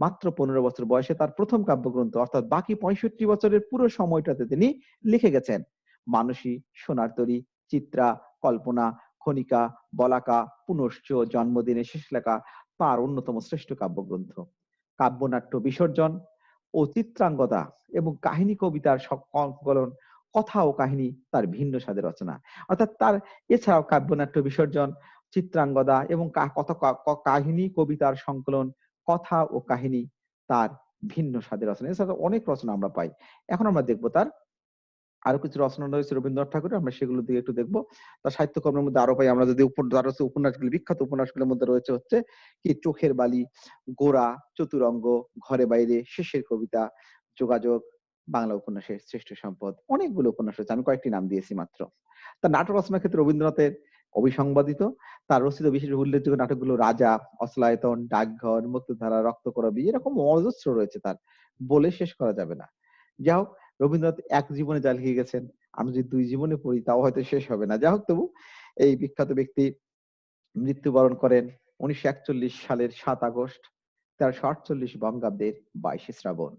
মাত্র 15 বছর বয়সে তার প্রথম কাব্যগ্রন্থ, অর্থাৎ বাকি 65 বছরের পুরো সময়টাতে তিনি লিখে গেছেন মানসী, সোনার তরী, চিত্রা, কল্পনা, খনিকা, বলাকা, পুনশ্চ, জন্মদিনের শেষ লেখা তার অন্যতম শ্রেষ্ঠ কাব্যগ্রন্থ। কাব্যনাট্য বিসর্জন ও চিত্রাঙ্গদা এবং কাহিনী কবিতার সংকলন, কথা ও কাহিনী তার ভিন্ন স্বাদের রচনা। অর্থাৎ তার এছাড়াও কাব্যনাট্য বিসর্জন, চিত্রাঙ্গদা এবং কাহিনী কবিতার সংকলন, কথা ও কাহিনী তার ভিন্ন স্বাদের রচনা। এছাড়া অনেক রচনা আমরা পাই। এখন আমরা দেখবো তার আরো কিছু রচনা রয়েছে রবীন্দ্রনাথ ঠাকুরের, আমরা সেগুলো দিকে একটু দেখবো। তার সাহিত্যকর্মের মধ্যে আরো পাই আমরা যদি উপন্যাসগুলি, বিখ্যাত উপন্যাসগুলোর মধ্যে রয়েছে হচ্ছে কি চোখের বালি, গোরা, চতুরঙ্গ, ঘরে বাইরে, শেষের কবিতা, যোগাযোগ, বাংলা উপন্যাসের শ্রেষ্ঠ সম্পদ। অনেকগুলো উপন্যাস রয়েছে, আমি কয়েকটি নাম দিয়েছি মাত্র। তার নাটক রচনার ক্ষেত্রে রবীন্দ্রনাথের অবিসংবাদিত। তার রচিত বিশেষ উল্লেখযোগ্য নাটকগুলো রাজা, অশ্লায়তন, ডাকঘর, মুক্তধারা, রক্তকরবী, এরকম অজস্র রয়েছে তার, বলে শেষ করা যাবে না। যাই হোক, রবীন্দ্রনাথ এক জীবনে যা লিখে গেছেন, আমি যদি 2 জীবনে পড়ি তাও হয়তো শেষ হবে না। যাই হোক, তবু এই বিখ্যাত ব্যক্তি মৃত্যুবরণ করেন 1941 সালের 7 আগস্ট, 1348 বঙ্গাব্দের 22 শ্রাবণ।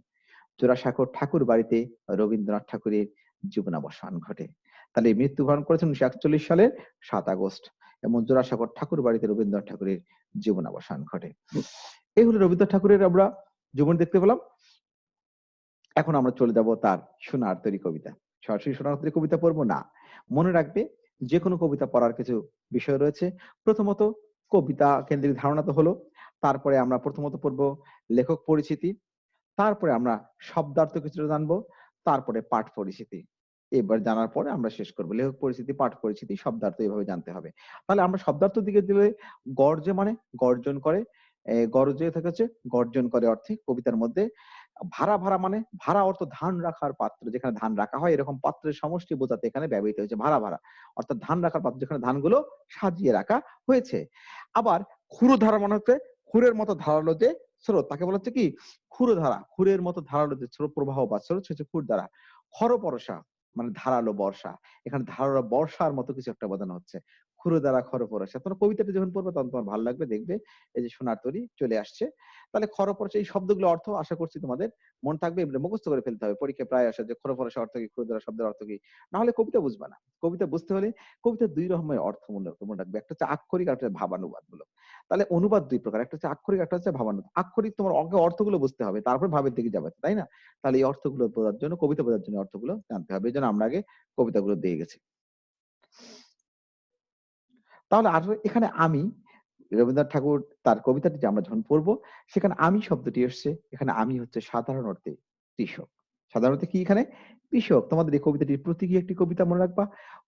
জোড়াসাঁকোর ঠাকুর বাড়িতে রবীন্দ্রনাথ ঠাকুরের জীবনাবসান ঘটে। তাহলে মৃত্যুবরণ করেছেন 1941 সালের 7 আগস্ট এবং জোড়াসাঁকোর ঠাকুর বাড়িতে রবীন্দ্রনাথ ঠাকুরের জীবনাবসান ঘটে। এই হলো রবীন্দ্রনাথ ঠাকুরের আমরা জীবন দেখতে পেলাম। এখন আমরা চলে যাব তার সোনার তরী কবিতা। সরাসরি সোনার তরী কবিতা পড়বো না, মনে রাখবে যে কোনো কবিতা পড়ার কিছু বিষয় রয়েছে। প্রথমত কবিতা কেন্দ্রিক ধারণা তো হলো, তারপরে আমরা প্রথমত পড়বো লেখক পরিচিতি, তারপরে আমরা শব্দার্থ কিছুটা জানবো, তারপরে পাঠ পরিচিতি। এবার জানার পরে আমরা শেষ করবো লেখক পরিচিতি, পাঠ পরিচিতি, শব্দার্থ এইভাবে জানতে হবে। তাহলে আমরা শব্দার্থ দিকে দিলে গর্জে মানে গর্জন করে, গর্জে থেকে হচ্ছে গর্জন করে অর্থে কবিতার মধ্যে। ভাড়া ভাড়া মানে ভাড়া অর্থ ধান রাখার পাত্র, যেখানে ধান রাখা হয় এরকম পাত্রের সমষ্টি বোঝাতে এখানে ব্যবহৃত হয়েছে ভাড়া ভাড়া, অর্থাৎ ধান রাখার পাত্র যেখানে ধানগুলো সাজিয়ে রাখা হয়েছে। আবার খুরো ধারা মানে হচ্ছে খুরের মতো ধারালো যে স্রোত, তাকে বলা হচ্ছে কি খুরো ধারা, খুরের মতো ধারালো যে স্রোত প্রবাহ বা স্রোত হচ্ছে খুর ধারা। খরপরসা মানে ধারালো বর্ষা, এখানে ধারালো বর্ষার মতো কিছু একটা বোঝানো হচ্ছে, খুরো দ্বারা খরপরসা। তোমরা কবিতাটা যখন পড়বে তখন তোমার ভালো লাগবে, দেখবে এই যে সোনার তরী চলে আসছে। তাহলে খরপরসা, এই শব্দগুলো অর্থ আশা করছি তোমাদের মনে থাকবে, এগুলো মুখস্থ করে ফেলতে হবে। পরীক্ষায় প্রায় আসে যে খরপরসা অর্থ কি, খুরো দ্বারা শব্দের অর্থ কি, না হলে কবিতা বুঝবে না। কবিতা বুঝতে হলে কবিতা 2 রকমের অর্থমূলক মনে রাখবে, একটা হচ্ছে আক্ষরিক আর একটা ভাবানুবাদ মূলক। তাহলে অনুবাদ 2 প্রকার, একটা হচ্ছে আক্ষরিক, একটা হচ্ছে ভাবানুবাদ। আক্ষরিক তোমার আগে অর্থগুলো বুঝতে হবে, তারপর ভাবের দিকে যাবে, তাই না? তাহলে এই অর্থগুলো বোঝার জন্য, কবিতা বোঝার জন্য অর্থগুলো জানতে হবে, এই জন্য আমরা আগে কবিতাগুলো দিয়ে গেছি। তাহলে আর এখানে আমি, রবীন্দ্রনাথ ঠাকুর তার কবিতাটি যে আমরা যখন পড়বো সেখানে আমি শব্দটি এসছে, এখানে আমি হচ্ছে সাধারণ অর্থে কৃষক। সাধারণ অর্থে কি এখানে কৃষক। তোমাদের এই কবিতাটির প্রতীকী একটি কবিতা মনে রাখবা,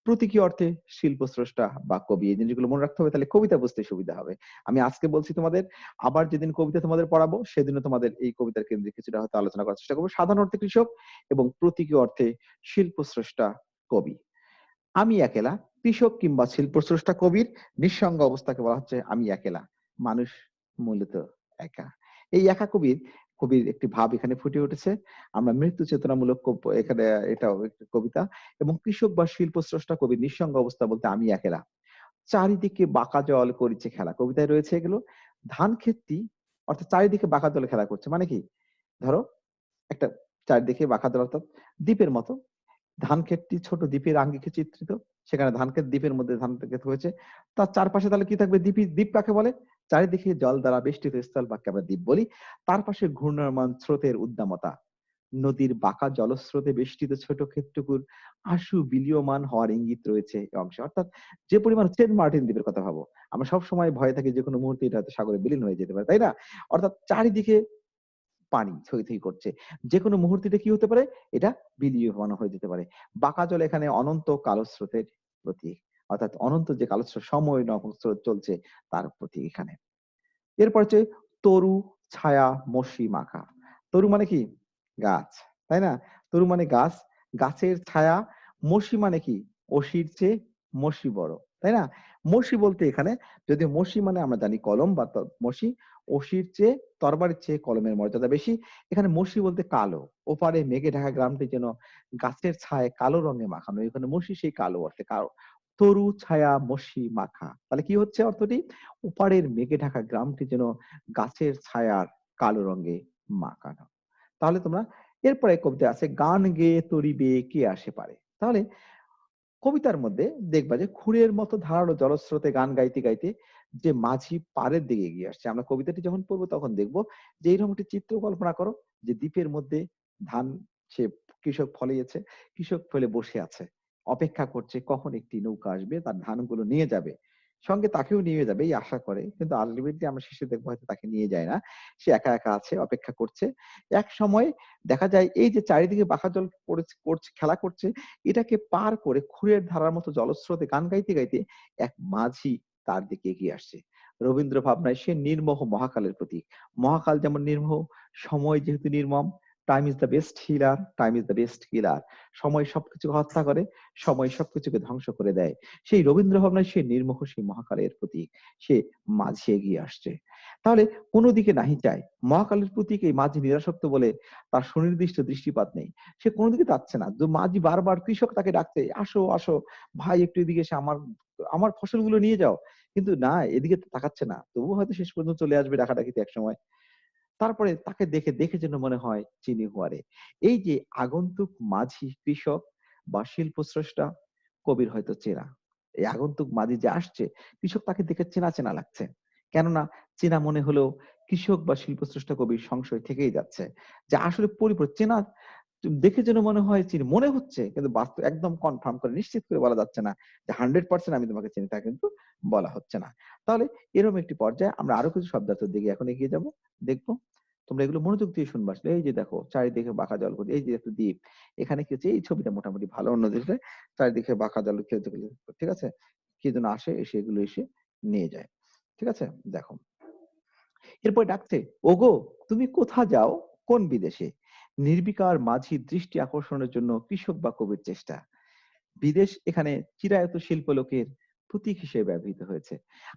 প্রতীকী অর্থে শিল্প স্রষ্টা বা কবি, এই জিনিসগুলো মনে রাখতে হবে, তাহলে কবিতা বুঝতে সুবিধা হবে। আমি আজকে বলছি তোমাদের, আবার যেদিন কবিতা তোমাদের পড়াবো সেদিনও তোমাদের এই কবিতার কেন্দ্রে কিছুটা হয়তো আলোচনা করার চেষ্টা করবো। সাধারণ অর্থে কৃষক এবং প্রতীকী অর্থে শিল্প স্রষ্টা কবি। আমি একেলা, কৃষক কিংবা শিল্পস্রষ্টা কবির নিঃসঙ্গ অবস্থাকে বলা হচ্ছে আমি একেলা। মানুষ মূলত একা। এই একা কবির একটি ভাব এখানে ফুটে উঠেছে। আমরা মৃত্যু চেতনামূলক এখানে এটাও একটি কবিতা। এবং কৃষক বা শিল্পস্রষ্টা কবির নিঃসঙ্গ অবস্থা বলতে আমি একেলা। চারিদিকে বাঁকা জল করিছে খেলা, কবিতায় রয়েছে এগুলো। ধান ক্ষেতটি অর্থাৎ চারিদিকে বাঁকা জলে খেলা করছে মানে কি, ধরো একটা চারদিকে বাঁকা জল অর্থাৎ দ্বীপের মতো। ধান ক্ষেতটি ছোট দ্বীপের আঙ্গিকে চিত্রিত, সেখানে ধান ক্ষেত দ্বীপের মধ্যে ধান ক্ষেত হয়েছে। তার চারপাশে তাহলে কি থাকবে? দ্বীপ কাকে বলে? চারিদিকে জল দ্বারা বেষ্টিত স্থল বাকে আমরা দ্বীপ বলি। তার পাশে ঘূর্ণায়মান স্রোতের উদ্দামতা, নদীর বাঁকা জলস্রোতে বেষ্টিত ছোট ক্ষেত্রকুর আশু বিলীয়মান হওয়ার ইঙ্গিত রয়েছে এই অংশে। অর্থাৎ যে পরিমাণ সেন্ট মার্টিন দ্বীপের কথা ভাবো, আমরা সবসময় ভয়ে থাকি যে কোনো মুহূর্তে এটা হয়তো সাগরে বিলীন হয়ে যেতে পারে, তাই না? অর্থাৎ চারিদিকে পানি থই থই করছে, যে কোনো মুহূর্তে এটা কি হতে পারে? এটা বিলীয়মান হয়ে যেতে পারে। বাঁকা জল এখানে অনন্ত কালো স্রোতের প্রতীক, অর্থাৎ অনন্ত যে কালো স্রোত, সময় স্রোত চলছে তার প্রতীক এখানে। এরপর হচ্ছে তরু ছায়া মসি মাখা। তরু মানে কি? গাছ, তাই না? তরু মানে গাছ, গাছের ছায়া। মসি মানে কি? অসির চেয়ে মসি বড়, তাই না? মসি বলতে এখানে, যদি মসি মানে আমরা জানি কলম বা মসি, অসির চেয়ে তরবারির চেয়ে কলমের মর্যাদা বেশি। এখানে মসি বলতে কালো, ওপারে মেঘে ঢাকা গ্রামটি যেন গাছের ছায় কালো রঙে মাখানো। এখানে মসি সেই কালো অর্থে কালো। তরু ছায়া মসি মাখা, তাহলে কি হচ্ছে অর্থটি? ওপারের মেঘে ঢাকা গ্রামটি যেন গাছের ছায়ার কালো রঙে মাখানো। তাহলে তোমরা এরপরে কবিতা আছে গান গেয়ে তরিবে কে আসে পারে। তাহলে কবিতার মধ্যে দেখবা যে খুঁড়ের মতো ধারালো জলস্রোতে গান গাইতে গাইতে যে মাঝি পাড়ের দিকে এগিয়ে আসছে। আমরা কবিতাটি যখন পড়বো তখন দেখবো যে এইরকম একটি চিত্র কল্পনা করো, যে দ্বীপের মধ্যে ধান সে কৃষক ফলিয়েছে, কৃষক ফেলে বসে আছে, অপেক্ষা করছে কখন একটি নৌকা আসবে তার ধানগুলো নিয়ে যাবে, সঙ্গে তাকেও নিয়ে যাবে এই আশা করে, কিন্তু আলটিমেটলি আমরা শেষে দেখবো হয়তো তাকে নিয়ে যায় না, সে একা একা আছে, অপেক্ষা করছে। এক সময় দেখা যায় এই যে চারিদিকে বাঁকা জল করছে খেলা করছে, এটাকে পার করে খুঁড়ের ধারার মতো জলস্রোতে গান গাইতে গাইতে এক মাঝি তার দিকে এগিয়ে আসছে। রবীন্দ্র ভাবনায় সে নির্মোহ মহাকালের প্রতীক। মহাকাল যেমন নির্মোহ, সময় যেহেতু নির্মম, time is the best healer, time is the best killer. সময় সবকিছুকে হত্যা করে, সময় সবকিছুকে ধ্বংস করে দেয়। সেই রবীন্দ্র ভাবনায় সে নির্মোহ, সেই মহাকালের প্রতীক, সে মাঝি এগিয়ে আসছে। তাহলে কোনো দিকে নাহি চায়, মহাকালের প্রতীক এই মাঝি নিরাসক্ত বলে তার সুনির্দিষ্ট দৃষ্টিপাত নেই, সে কোনো দিকে যাচ্ছে না। মাঝি বারবার কৃষক তাকে ডাকছে, আসো আসো ভাই একটু এদিকে এসে আমার আমার ফসলগুলো নিয়ে যাও, কিন্তু না, এদিকে তাকাচ্ছে না। তবুও হয়তো শেষ পর্যন্ত চলে আসবে ডাকাডাকিতে এক সময়। তারপরে তাকে দেখে দেখে যেন মনে হয় চিনি হুয়ারে। এই যে আগন্তুক মাঝি কৃষক বা শিল্প স্রষ্টা, কবির হয়তো চেনা। এই আগন্তুক মাঝি যে আসছে, কৃষক তাকে দেখে চেনা চেনা লাগছে। কেননা চেনা মনে হলেও কৃষক বা শিল্প স্রষ্টা কবির সংশয় থেকেই যাচ্ছে যে আসলে চেনা দেখে যেন মনে হয় চিনি, মনে হচ্ছে কিন্তু বাস্তব একদম কনফার্ম করে নিশ্চিত করে বলা যাচ্ছে না যে 100% আমি তোমাকে চিনি, তা কিন্তু বলা হচ্ছে না। তাহলে এরকম একটি পর্যায়ে আমরা আরো কিছু শব্দার্থের দিকে এখন এগিয়ে যাব, দেখবো। তোমরা এগুলো মনোযোগ দিয়ে শুনবা। আসলে এই যে দেখো চারিদিকে বাঁকা জল, এই যে একটা দ্বীপ, এখানে কি হচ্ছে, এই ছবিটা মোটামুটি ভালো অন্য দেশে, চারিদিকে বাঁকা জল খেলতে খেলতে, ঠিক আছে, কি যেন আসে, এসে এগুলো এসে নিয়ে যায়, ঠিক আছে। দেখো এরপর ডাকছে, ওগো তুমি কোথা যাও কোন বিদেশে, নির্বিকার মাঝির দৃষ্টি আকর্ষণের জন্য কৃষক বা কবির চেষ্টা। বিদেশ এখানে চিরায়ত শিল্প লোকের প্রতীক হিসেবে ব্যবহৃত হয়েছে।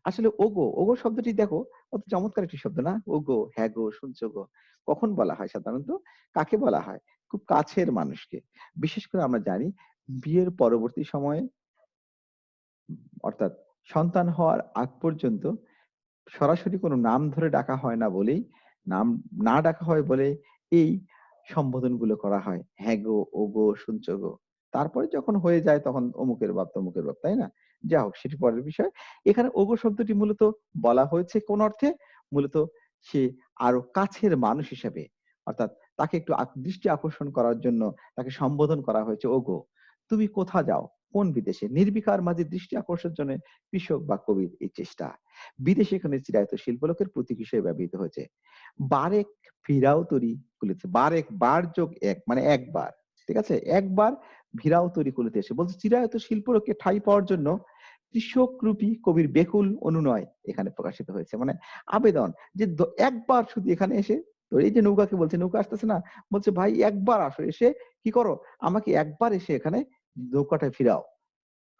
আসলে ওগো, ওগো শব্দটি দেখো কত চমৎকার একটি শব্দ না? ওগো, হ্যাঁ গো, শুনছো গো, কখন বলা হয় সাধারণত? কাকে বলা হয়? খুব কাছের মানুষকে। বিশেষ করে আমরা জানি বিয়ের পরবর্তী সময়ে, অর্থাৎ সন্তান হওয়ার আগ পর্যন্ত সরাসরি কোনো নাম ধরে ডাকা হয় না বলেই, নাম না ডাকা হয় বলে এই সম্বোধনগুলো করা হয়, হ্যাঁ গো, ও গো, শুনছো গো। তারপরে যখন হয়ে যায় তখন অমুকের বাপ তমুকের বাপ, তাই না? যা হোক সেটি পরের বিষয়। এখানে ওগো শব্দটি মূলত বলা হয়েছে কোন অর্থে? মূলত সে আরো কাছের মানুষ হিসেবে, অর্থাৎ তাকে একটু দৃষ্টি আকর্ষণ করার জন্য তাকে সম্বোধন করা হয়েছে, ওগো তুমি কোথা যাও কোন বিদেশে, নির্বিকার মাঝে দৃষ্টি আকর্ষণের জন্য কৃষক বা কবির এই চেষ্টা। বিদেশে এখানে চিরায়ত শিল্পলোকের প্রতীক হিসেবে ব্যবহৃত হয়েছে। বারেক ভিড়াও তরি কুলিতে, বারেক বার যোগ এক মানে একবার, ঠিক আছে, একবার ভিড়াও তরি কুলিতে এসে বলছে চিরায়ত শিল্পলোকে ঠাঁই পাওয়ার জন্য কৃষক রূপী কবির বেকুল অনুনয় এখানে প্রকাশিত হয়েছে, মানে আবেদন যে একবার শুধু এখানে এসে, তো এই যে নৌকাকে বলছে, নৌকা আসতেছে না, বলছে ভাই একবার আসো, এসে কি করো, আমাকে একবার এসে এখানে নৌকাটা ফিরাও,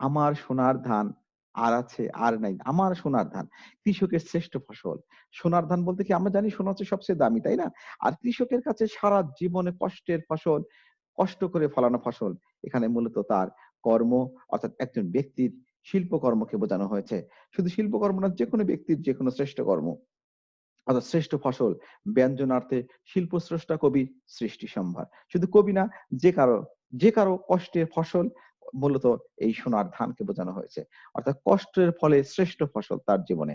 আমার সোনার ধান আর আছে আর নাই, আমার সোনার ধান, কৃষকের শ্রেষ্ঠ ফসল। সোনার ধান বলতে কি আমরা জানি সোনা হচ্ছে সবচেয়ে দামি, তাই না? আর কৃষকের কাছে সারা জীবনে কষ্টের ফসল, কষ্ট করে ফলানো ফসল, এখানে মূলত তার কর্ম, অর্থাৎ একজন ব্যক্তির শিল্পকর্মকে বোঝানো হয়েছে। শুধু শিল্পকর্ম না, যে কোনো ব্যক্তির যে কোনো শ্রেষ্ঠ কর্ম, অর্থাৎ শ্রেষ্ঠ ফসল ব্যঞ্জনার্থে শিল্পস্রষ্টা কবি সৃষ্টি সম্ভার। শুধু কবি না, যে কারো কষ্টের ফসল মূলত এই সোনার ধানকে বোঝানো হয়েছে। অর্থাৎ কষ্টের ফলে শ্রেষ্ঠ ফসল তার জীবনে,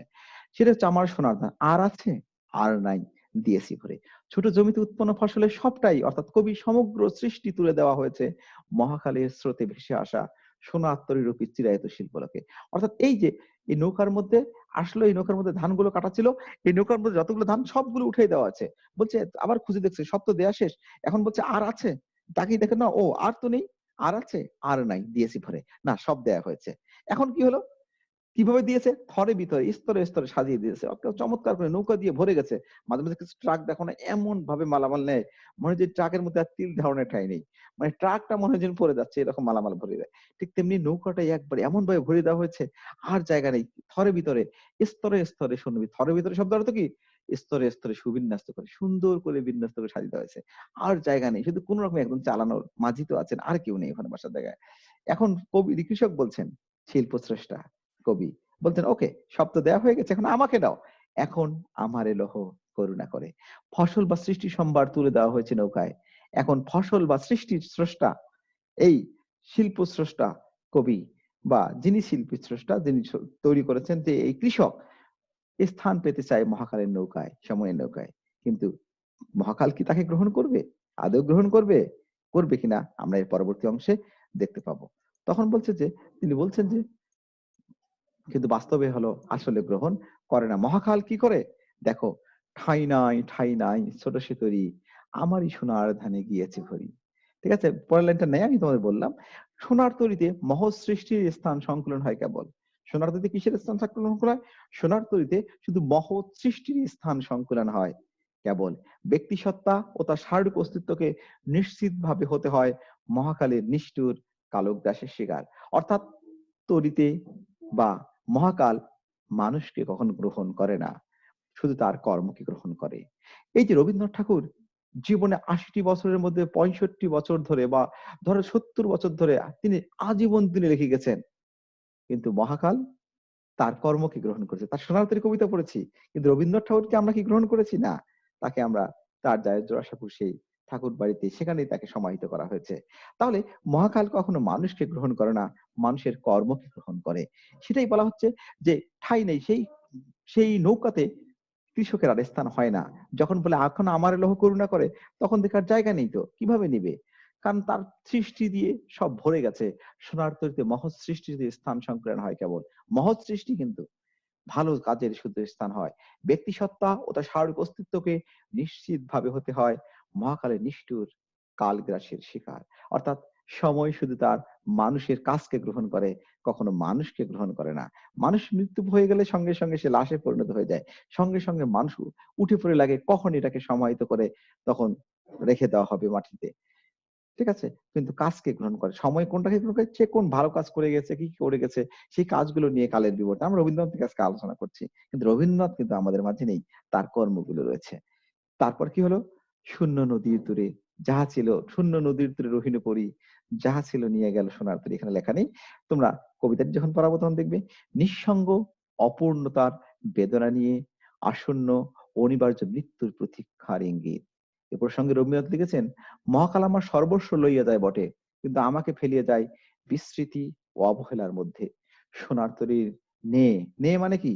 সেটা হচ্ছে আমার সোনার ধান। আর আছে? আর নাই, দিয়েছি ভরে। ছোট জমিতে উৎপন্ন ফসলের সবটাই, অর্থাৎ কবি সমগ্র সৃষ্টি তুলে দেওয়া হয়েছে মহাকালের স্রোতে ভেসে আসা সোনার তরীরূপী চিরায়ত শিল্পলোকে। অর্থাৎ এই যে এই নৌকার মধ্যে আসলো, এই নৌকার মধ্যে ধানগুলো কাটা ছিল, এই নৌকার মধ্যে যতগুলো ধান সবগুলো উঠিয়ে দেওয়া আছে। বলছে আবার খুঁজে দেখছে, সব তো দেয়া শেষ। এখন বলছে আর আছে? তাকিয়ে দেখে না, ও আর তো নেই। আর আছে? আর নাই, দিয়েছি ভরে। না, সব দেয়া হয়েছে। এখন কি হলো? কিভাবে দিয়েছে? থরে ভিতরে স্তরে স্তরে সাজিয়ে দিয়েছে। চমৎকার করে নৌকা দিয়ে ভরে গেছে। মাঝে মাঝে কিছু ট্রাক দেখো না, এমন ভাবে মালামাল নেয়, মনে হয় যে ট্রাকের মধ্যে আর তিল ধারণের ঠাঁই নেই। মানে ট্রাকটা মনে হয় যেন পড়ে যাচ্ছে, এরকম মালামাল ভরে দেয়। ঠিক তেমনি নৌকাটাই একবারে এমন ভাবে ভরে দেওয়া হয়েছে, আর জায়গা নেই। থরে ভিতরে স্তরে স্তরে শুনবি, থরে ভিতরে শব্দ অর্থ কি? স্তরে স্তরে সুবিন্যস্ত করে, সুন্দর করে বিন্যস্ত করে সাজিয়ে দেওয়া হয়েছে। আর জায়গা নেই, শুধু কোন রকম একদম চালানোর মাঝি তো আছেন, আর কেউ নেই ওখানে বসার জায়গায়। এখন কবি কৃষক বলছেন, শিল্প স্রষ্টা কবি বলতেন, ওকে, সব তো দেয়া হয়ে গেছে, এখন আমাকে দাও। এখন আমারে লহ করুণা করে। ফসল বা সৃষ্টি সম্ভার তুলে দেওয়া হয়েছে নৌকায়। এখন ফসল বা সৃষ্টির স্রষ্টা, এই শিল্প স্রষ্টা কবি, বা যিনি শিল্পী স্রষ্টা, যিনি তৈরি করেছেন, যে এই কৃষক স্থান পেতে চায় মহাকালের নৌকায়, সময়ের নৌকায়। কিন্তু মহাকাল কি তাকে গ্রহণ করবে? আদৌ গ্রহণ করবে? করবে কিনা আমরা এর পরবর্তী অংশে দেখতে পাবো। তখন বলছে যে, তিনি বলছেন যে, কিন্তু বাস্তবে হলো আসলে গ্রহণ করে না। মহাকাল কি করে? দেখো, ঠাঁই নাই ঠাঁই নাই ছোট সে তরি, আমারই সোনার ধানে গিয়েছে ভরি। ঠিক আছে, পরের লাইনটা নেই, আমি তোমাদের বললাম, সোনার তরিতে মহৎ সৃষ্টির স্থান সংকলন হয় কেবল। সোনার তরিতে কিসের স্থান সংকলন হয়? সোনার তরিতে শুধু মহৎ সৃষ্টির স্থান সংকলন হয় কেবল। ব্যক্তি সত্তা ও তার শারীরিক অস্তিত্বকে নিশ্চিত ভাবে হতে হয় মহাকালের নিষ্ঠুর কালগ্রাসের শিকার। অর্থাৎ তরিতে বা মহাকাল মানুষকে কখনো গ্রহণ করে না, শুধু তার কর্মকে গ্রহণ করে। এই যে রবীন্দ্রনাথ ঠাকুর জীবনে ৮০টি বছরের মধ্যে ৬৫ বছর ধরে, বা ধরো ৭০ বছর ধরে তিনি আজীবন তিনি লিখে গেছেন, কিন্তু মহাকাল তার কর্মকে গ্রহণ করেছে। তার সোনার কবিতা পড়েছি, কিন্তু রবীন্দ্রনাথ ঠাকুরকে আমরা কি গ্রহণ করেছি? না, তাকে আমরা তার জোড়াসাঁকোর সেই ঠাকুর বাড়িতে, সেখানেই তাকে সমাহিত করা হয়েছে। তাহলে মহাকাল কখনো মানুষকে গ্রহণ করে না, মানুষের কর্মকে গ্রহণ করে। সেটাই বলা হচ্ছে যে ঠাঁই নেই, সেই সেই নৌকাতে কৃষকের আর স্থান হয় না। যখন বলে এখন আমার লৌহ করুণা করে, তখন দেখার জায়গা নেই, তো কিভাবে নিবে? কারণ তার সৃষ্টি দিয়ে সব ভরে গেছে। সোনার তরীতে মহৎ সৃষ্টিতে স্থান সংকলন হয় কেবল। মহৎ সৃষ্টি কিন্তু ভালো কাজের শুদ্ধ স্থান হয়। ব্যক্তি সত্তা ও তার শারীরিক অস্তিত্বকে নিশ্চিত ভাবে হতে হয় মহাকালের নিষ্ঠুর কালগ্রাসের শিকার। অর্থাৎ সময় শুধু তার মানুষের কাজকে গ্রহণ করে, কখনো মানুষকে গ্রহণ করে না। মানুষ মৃত্যু হয়ে গেলে সঙ্গে সঙ্গে সে লাশে পরিণত হয়ে যায়, সঙ্গে সঙ্গে মানুষ উঠে পড়ে লাগে কখন এটাকে সমাহিত করে তখন রেখে দেওয়া হবে মাটিতে। ঠিক আছে, কিন্তু কাজকে গ্রহণ করে, সময় কোনটাকে গ্রহণ করে, সে কোন ভালো কাজ করে গেছে, কি কি করে গেছে, সেই কাজগুলো নিয়ে কালের বিবর্তন আমরা রবীন্দ্রনাথের কাছে আলোচনা করছি, কিন্তু রবীন্দ্রনাথ কিন্তু আমাদের মাঝে নেই, তার কর্মগুলো রয়েছে। তারপর কি হলো? শূন্য নদীর তীরে যাহা ছিল, শূন্য নদীর তীরে রহিল পরি, যাহা ছিল নিয়ে গেল সোনার তরী। এখানে লেখা নেই, তোমরা কবিতাটি যখন পড়াবো তখন দেখবে, নিঃসঙ্গ অপূর্ণতার বেদনা নিয়ে আসন্ন অনিবার্য মৃত্যুর প্রতীক্ষার ইঙ্গিত। এ প্রসঙ্গে রবীন্দ্রনাথ লিখেছেন, মহাকাল আমার সর্বস্ব লইয়া যায় বটে, কিন্তু আমাকে ফেলিয়ে যায় বিস্মৃতি ও অবহেলার মধ্যে। সোনার তরীর নে, নে মানে কি?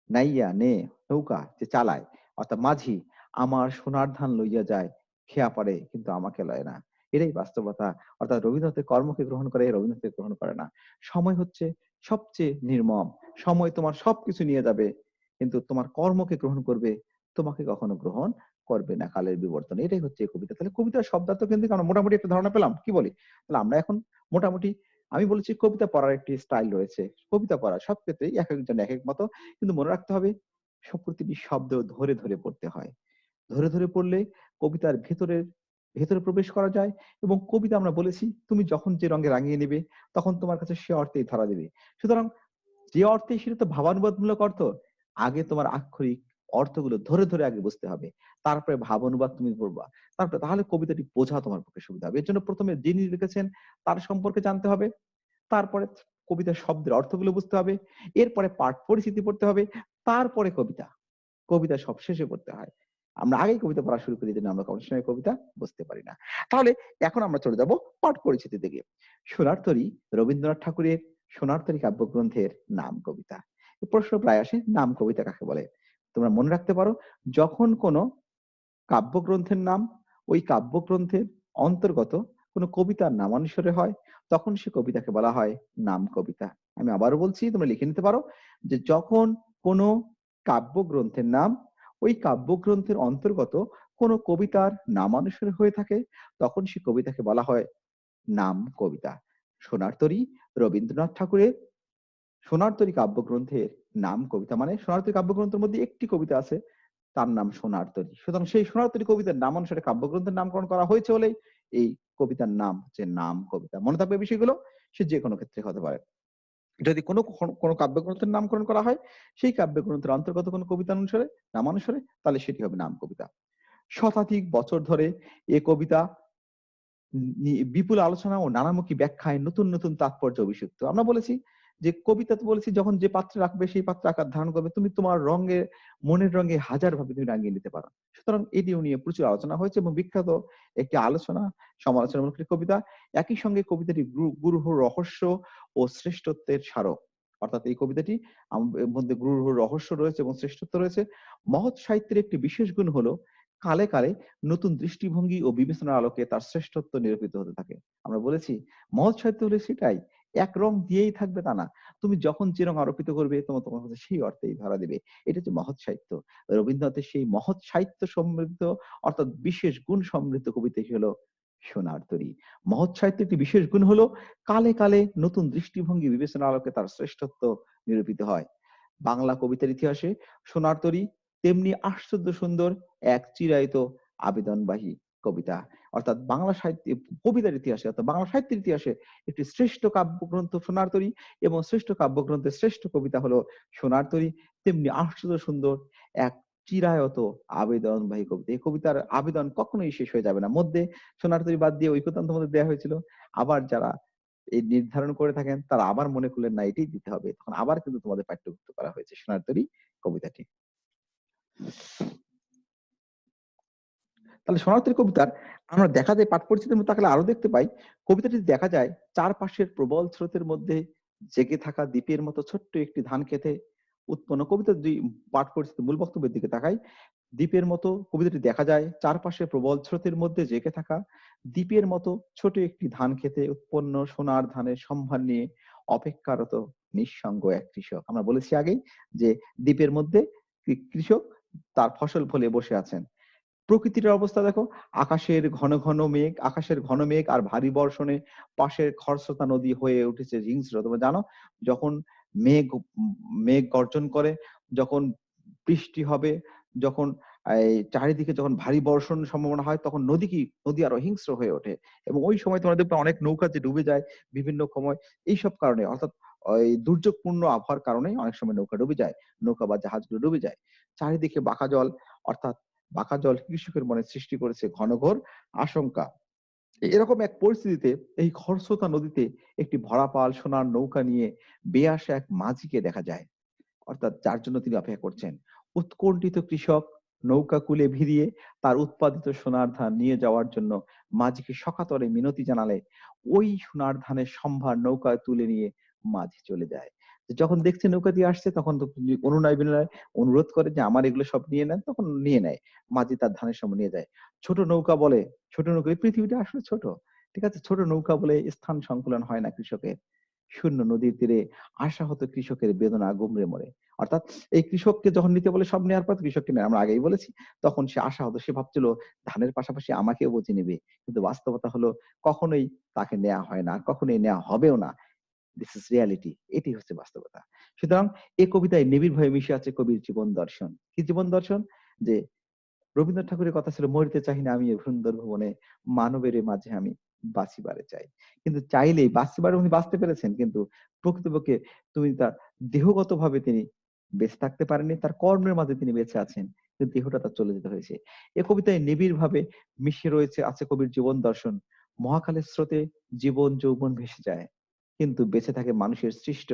নাইয়া নে, নৌকা যে চালায়, অর্থাৎ মাঝি, আমার সোনার ধান লইয়া যায়, খেয়া পারে কিন্তু আমাকে লয় না। এটাই বাস্তবতা। অর্থাৎ রবীন্দ্রনাথের কর্মকে গ্রহণ করে, রবীন্দ্রনাথকে গ্রহণ করে না। সময় হচ্ছে সবচেয়ে নির্মম। সময় তোমার সবকিছু নিয়ে যাবে, কিন্তু তোমার কর্মকে গ্রহণ করবে, তোমাকে কখনো গ্রহণ করবে না কালের বিবর্তন। এটাই হচ্ছে এই কবিতা। তাহলে কবিতার শব্দার্থ কিন্তু আমরা মোটামুটি একটা ধারণা পেলাম, কি বলি? তাহলে আমরা এখন মোটামুটি, আমি বলেছি কবিতা পড়ার একটি স্টাইল রয়েছে। কবিতা পড়া সব ক্ষেত্রেই এক একজন এক এক মতো, কিন্তু মনে রাখতে হবে সব প্রতিটি শব্দ ধরে ধরে পড়তে হয়। ধরে ধরে পড়লে কবিতার ভেতরে প্রবেশ করা যায়। এবং কবিতা আমরা বলেছি, তুমি যখন যে রঙে রাঙিয়ে নেবে, তখন তোমার কাছে সে অর্থেই ধরা দেবে। সুতরাং যে অর্থে, সেটা তো ভাবানুবাদমূলক অর্থ। আগে তোমার আক্ষরিক অর্থগুলো ধরে ধরে আগে বুঝতে হবে, তারপরে ভাবানুবাদ তুমি পড়বা। তারপরে তাহলে কবিতাটি বোঝা তোমার পক্ষে সুবিধা হবে। এর জন্য প্রথমে যিনি লিখেছেন তার সম্পর্কে জানতে হবে, তারপরে কবিতার শব্দের অর্থগুলো বুঝতে হবে, এরপরে পাঠ পরিচিতি পড়তে হবে, তারপরে কবিতা। কবিতা সব শেষে পড়তে হয়। আমরা আগেই কবিতা পড়া শুরু করি, জন্য আমরা কোনো সময় কবিতা বুঝতে পারি না। তাহলে এখন আমরা চলে যাব পাঠ পরিচিতি দিকে। সোনার তরী রবীন্দ্রনাথ ঠাকুরের সোনার তরী কাব্যগ্রন্থের নাম কবিতা। প্রশ্ন প্রায় আসে, নাম কবিতা কাকে বলে? তোমরা মনে রাখতে পারো, যখন কোনো কাব্যগ্রন্থের নাম ওই কাব্যগ্রন্থের অন্তর্গত কোনো কবিতার নামানুসারে হয়, তখন সে কবিতাকে বলা হয় নাম কবিতা। আমি আবারও বলছি, তোমরা লিখে নিতে পারো, যে যখন কোনো কাব্যগ্রন্থের নাম ওই কাব্যগ্রন্থের অন্তর্গত কোনো কবিতার নামানুসারে হয়ে থাকে, তখন সে কবিতাকে বলা হয় নাম কবিতা। সোনার তরী রবীন্দ্রনাথ ঠাকুরের সোনার তরী কাব্যগ্রন্থের নাম কবিতা, মানে সোনার তরী কাব্যগ্রন্থের মধ্যে একটি কবিতা আছে, তার নাম সোনার তরী। সুতরাং সেই সোনার তরী কবিতার নাম অনুসারে কাব্যগ্রন্থের নামকরণ করা হয়েছে বলেই এই কবিতার নাম হচ্ছে নাম কবিতা। মনে থাকবে বিষয়গুলো, সে যে কোনো ক্ষেত্রে হতে পারে। যদি কোনো কোনো কাব্যগ্রন্থের নামকরণ করা হয়, সেই কাব্যগ্রন্থের অন্তর্গত কোনো কবিতা অনুসারে নামানুসারে, তাহলে সেটি হবে নাম কবিতা। শতাধিক বছর ধরে এ কবিতা বিপুল আলোচনা ও নানামুখী ব্যাখ্যায় নতুন নতুন তাৎপর্য অভিষিক্ত। আমরা বলেছি যে কবিতা, তো বলেছি যখন যে পাত্রে রাখবে সেই পাত্রে আকার ধারণ করবে, তুমি তোমার রঙে মনের রঙে হাজার ভাবে তুমি রাঙিয়ে নিতে পারো। সুতরাং এটিও নিয়ে প্রচুর আলোচনা হয়েছে এবং বিখ্যাত একটি আলোচনা সমালোচনামূলক কবিতা। একই সঙ্গে কবিতাটি গুরুহ রহস্য ও শ্রেষ্ঠত্বের স্মারক, অর্থাৎ এই কবিতাটি এর মধ্যে গুরুহ রহস্য রয়েছে এবং শ্রেষ্ঠত্ব রয়েছে। মহৎ সাহিত্যের একটি বিশেষ গুণ হলো কালে কালে নতুন দৃষ্টিভঙ্গি ও বিবেচনার আলোকে তার শ্রেষ্ঠত্ব নিরূপিত হতে থাকে। আমরা বলেছি মহৎ সাহিত্য হলে সেটাই, এক রং দিয়েই থাকবে তা না, তুমি যখন যে রং আরোপিত করবে তোমার তোমার কাছে সেই অর্থেই ধরা দেবে। এটা হচ্ছে মহৎ সাহিত্য। রবীন্দ্রনাথের সেই মহৎ সাহিত্য সমৃদ্ধ, অর্থাৎ বিশেষ গুণ সমৃদ্ধ কবিতাটি হলো সোনার তরী। মহৎ সাহিত্যের একটি বিশেষ গুণ হলো কালে কালে নতুন দৃষ্টিভঙ্গি বিবেচনার আলোকে তার শ্রেষ্ঠত্ব নিরূপিত হয়। বাংলা কবিতার ইতিহাসে সোনার তরী তেমনি আশ্চর্য সুন্দর এক চিরায়ত আবেদনবাহী কবিতা। অর্থাৎ বাংলা সাহিত্য কবিতার ইতিহাসে, অর্থাৎ বাংলা সাহিত্যের ইতিহাসে একটি শ্রেষ্ঠ কাব্যগ্রন্থ সোনার তরী, এবং শ্রেষ্ঠ কাব্যগ্রন্থের শ্রেষ্ঠ কবিতা হলো সোনার তরী, তেমনি আশ্চর্য সুন্দর এক চিরায়ত আবেদনবাহী কবিতা। এই কবিতার আবেদন কখনোই শেষ হয়ে যাবে না। মধ্যে সোনার তরী বাদ দিয়ে ঐকতান্ত মধ্যে দেওয়া হয়েছিল, আবার যারা এই নির্ধারণ করে থাকেন তারা আবার মনে করলেন না এটাই দিতে হবে, তখন আবার কিন্তু তোমাদের পাঠ্যভুক্ত করা হয়েছে সোনার তরী কবিতাটি। তাহলে সোনার তরী কবিতার আমরা দেখা যায় পাঠ পরিচিতির মধ্যে তাকালে আরো দেখতে পাই, কবিতাটি দেখা যায় চারপাশের প্রবল স্রোতের মধ্যে জেগে থাকা দ্বীপের মতো ছোট্ট একটি ধান খেতে উৎপন্ন। কবিতার দুই পাঠ পরিচিতি মূল বক্তব্যের দিকে তাকাই। দ্বীপের মতো কবিতাটি দেখা যায় চারপাশে প্রবল স্রোতের মধ্যে জেগে থাকা দ্বীপের মতো ছোট একটি ধান খেতে উৎপন্ন সোনার ধানের সম্ভার নিয়ে অপেক্ষারত নিঃসঙ্গ এক কৃষক। আমরা বলেছি আগেই যে দ্বীপের মধ্যে কৃষক তার ফসল ফলে বসে আছেন। প্রকৃতির অবস্থা দেখো, আকাশের ঘন মেঘ আর ভারী বর্ষণে পাশের খরস্রোতা নদী হয়ে উঠেছে হিংস্র। তোমরা জানো যখন মেঘ মেঘ গর্জন করে, যখন বৃষ্টি হবে, যখন এই চারিদিকে যখন ভারী বর্ষণ সম্ভাবনা হয়, তখন নদী আরো হিংস্র হয়ে ওঠে। এবং ওই সময় তোমরা দেখবে অনেক নৌকা যে ডুবে যায় বিভিন্ন সময়, এইসব কারণে, অর্থাৎ ওই দুর্যোগপূর্ণ আবহাওয়ার কারণে অনেক সময় নৌকা ডুবে যায়, নৌকা বা জাহাজগুলো ডুবে যায়। চারিদিকে বাঁকা জল, অর্থাৎ বাঁকা জল কৃষকের মনে সৃষ্টি করেছে ঘনঘোর আশঙ্কা। এরকম এক পরিস্থিতিতে এই খরস্রোতা নদীতে একটি ভরাপাল সোনার নৌকা নিয়ে বেয়ে আসা এক মাঝিকে দেখা যায়, অর্থাৎ যার জন্য তিনি অপেক্ষা করছেন। উৎকণ্ঠিত কৃষক নৌকা কূলে ভিড়িয়ে তার উৎপাদিত সোনার ধান নিয়ে যাওয়ার জন্য মাঝিকে সকাতরে মিনতি জানালে ওই সোনার ধানের সম্ভার নৌকায় তুলে নিয়ে মাঝি চলে যায়। যখন দেখছে নৌকা দিয়ে আসছে, তখন তো অনুনয় বিনয় অনুরোধ করে যে আমার এগুলো সব নিয়ে নেন, তখন নিয়ে নেয়। মাঝি তার ধানের সময় নিয়ে যায়। ছোট নৌকা বলে, ছোট নৌকা, এই পৃথিবীটা আসলে ছোট, ঠিক আছে, ছোট নৌকা বলে স্থান সংকুলন হয় না কৃষকের। শূন্য নদীর তীরে আশাহত কৃষকের বেদনা গুমরে মরে। অর্থাৎ এই কৃষককে যখন নিতে বলে সব নেওয়ার পর কৃষককে নেয়, আমরা আগেই বলেছি, তখন সে আশাহত, সে ভাবছিল ধানের পাশাপাশি আমাকেও বুঝে নেবে, কিন্তু বাস্তবতা হলো কখনোই তাকে নেওয়া হয় না, আর কখনোই নেওয়া হবেও না। দিস ইজ রিয়ালিটি, এটি হচ্ছে বাস্তবতা। সুতরাং এই কবিতায় নিবিড় ভাবে মিশে আছে কবির জীবন দর্শন। কি জীবন দর্শন? যে রবীন্দ্রনাথ ঠাকুরের কথা ছিল, মরিতে চাহি না আমি সুন্দর ভুবনে, মানবের মাঝে আমি বাঁচিবারে চাই। কিন্তু চাইলেই বাঁচিবারে উনি বাঁচতে পেরেছেন, কিন্তু প্রকৃতপক্ষে তুমি তার দেহগত ভাবে তিনি বেঁচে থাকতে পারেননি, তার কর্মের মাঝে তিনি বেঁচে আছেন, কিন্তু দেহটা তার চলে যেতে হয়েছে। এ কবিতায় নিবিড় ভাবে মিশে রয়েছে আছে কবির জীবন দর্শন। মহাকালের স্রোতে জীবন যৌবন ভেসে যায়, কিন্তু বেঁচে থাকে মানুষের সৃষ্ট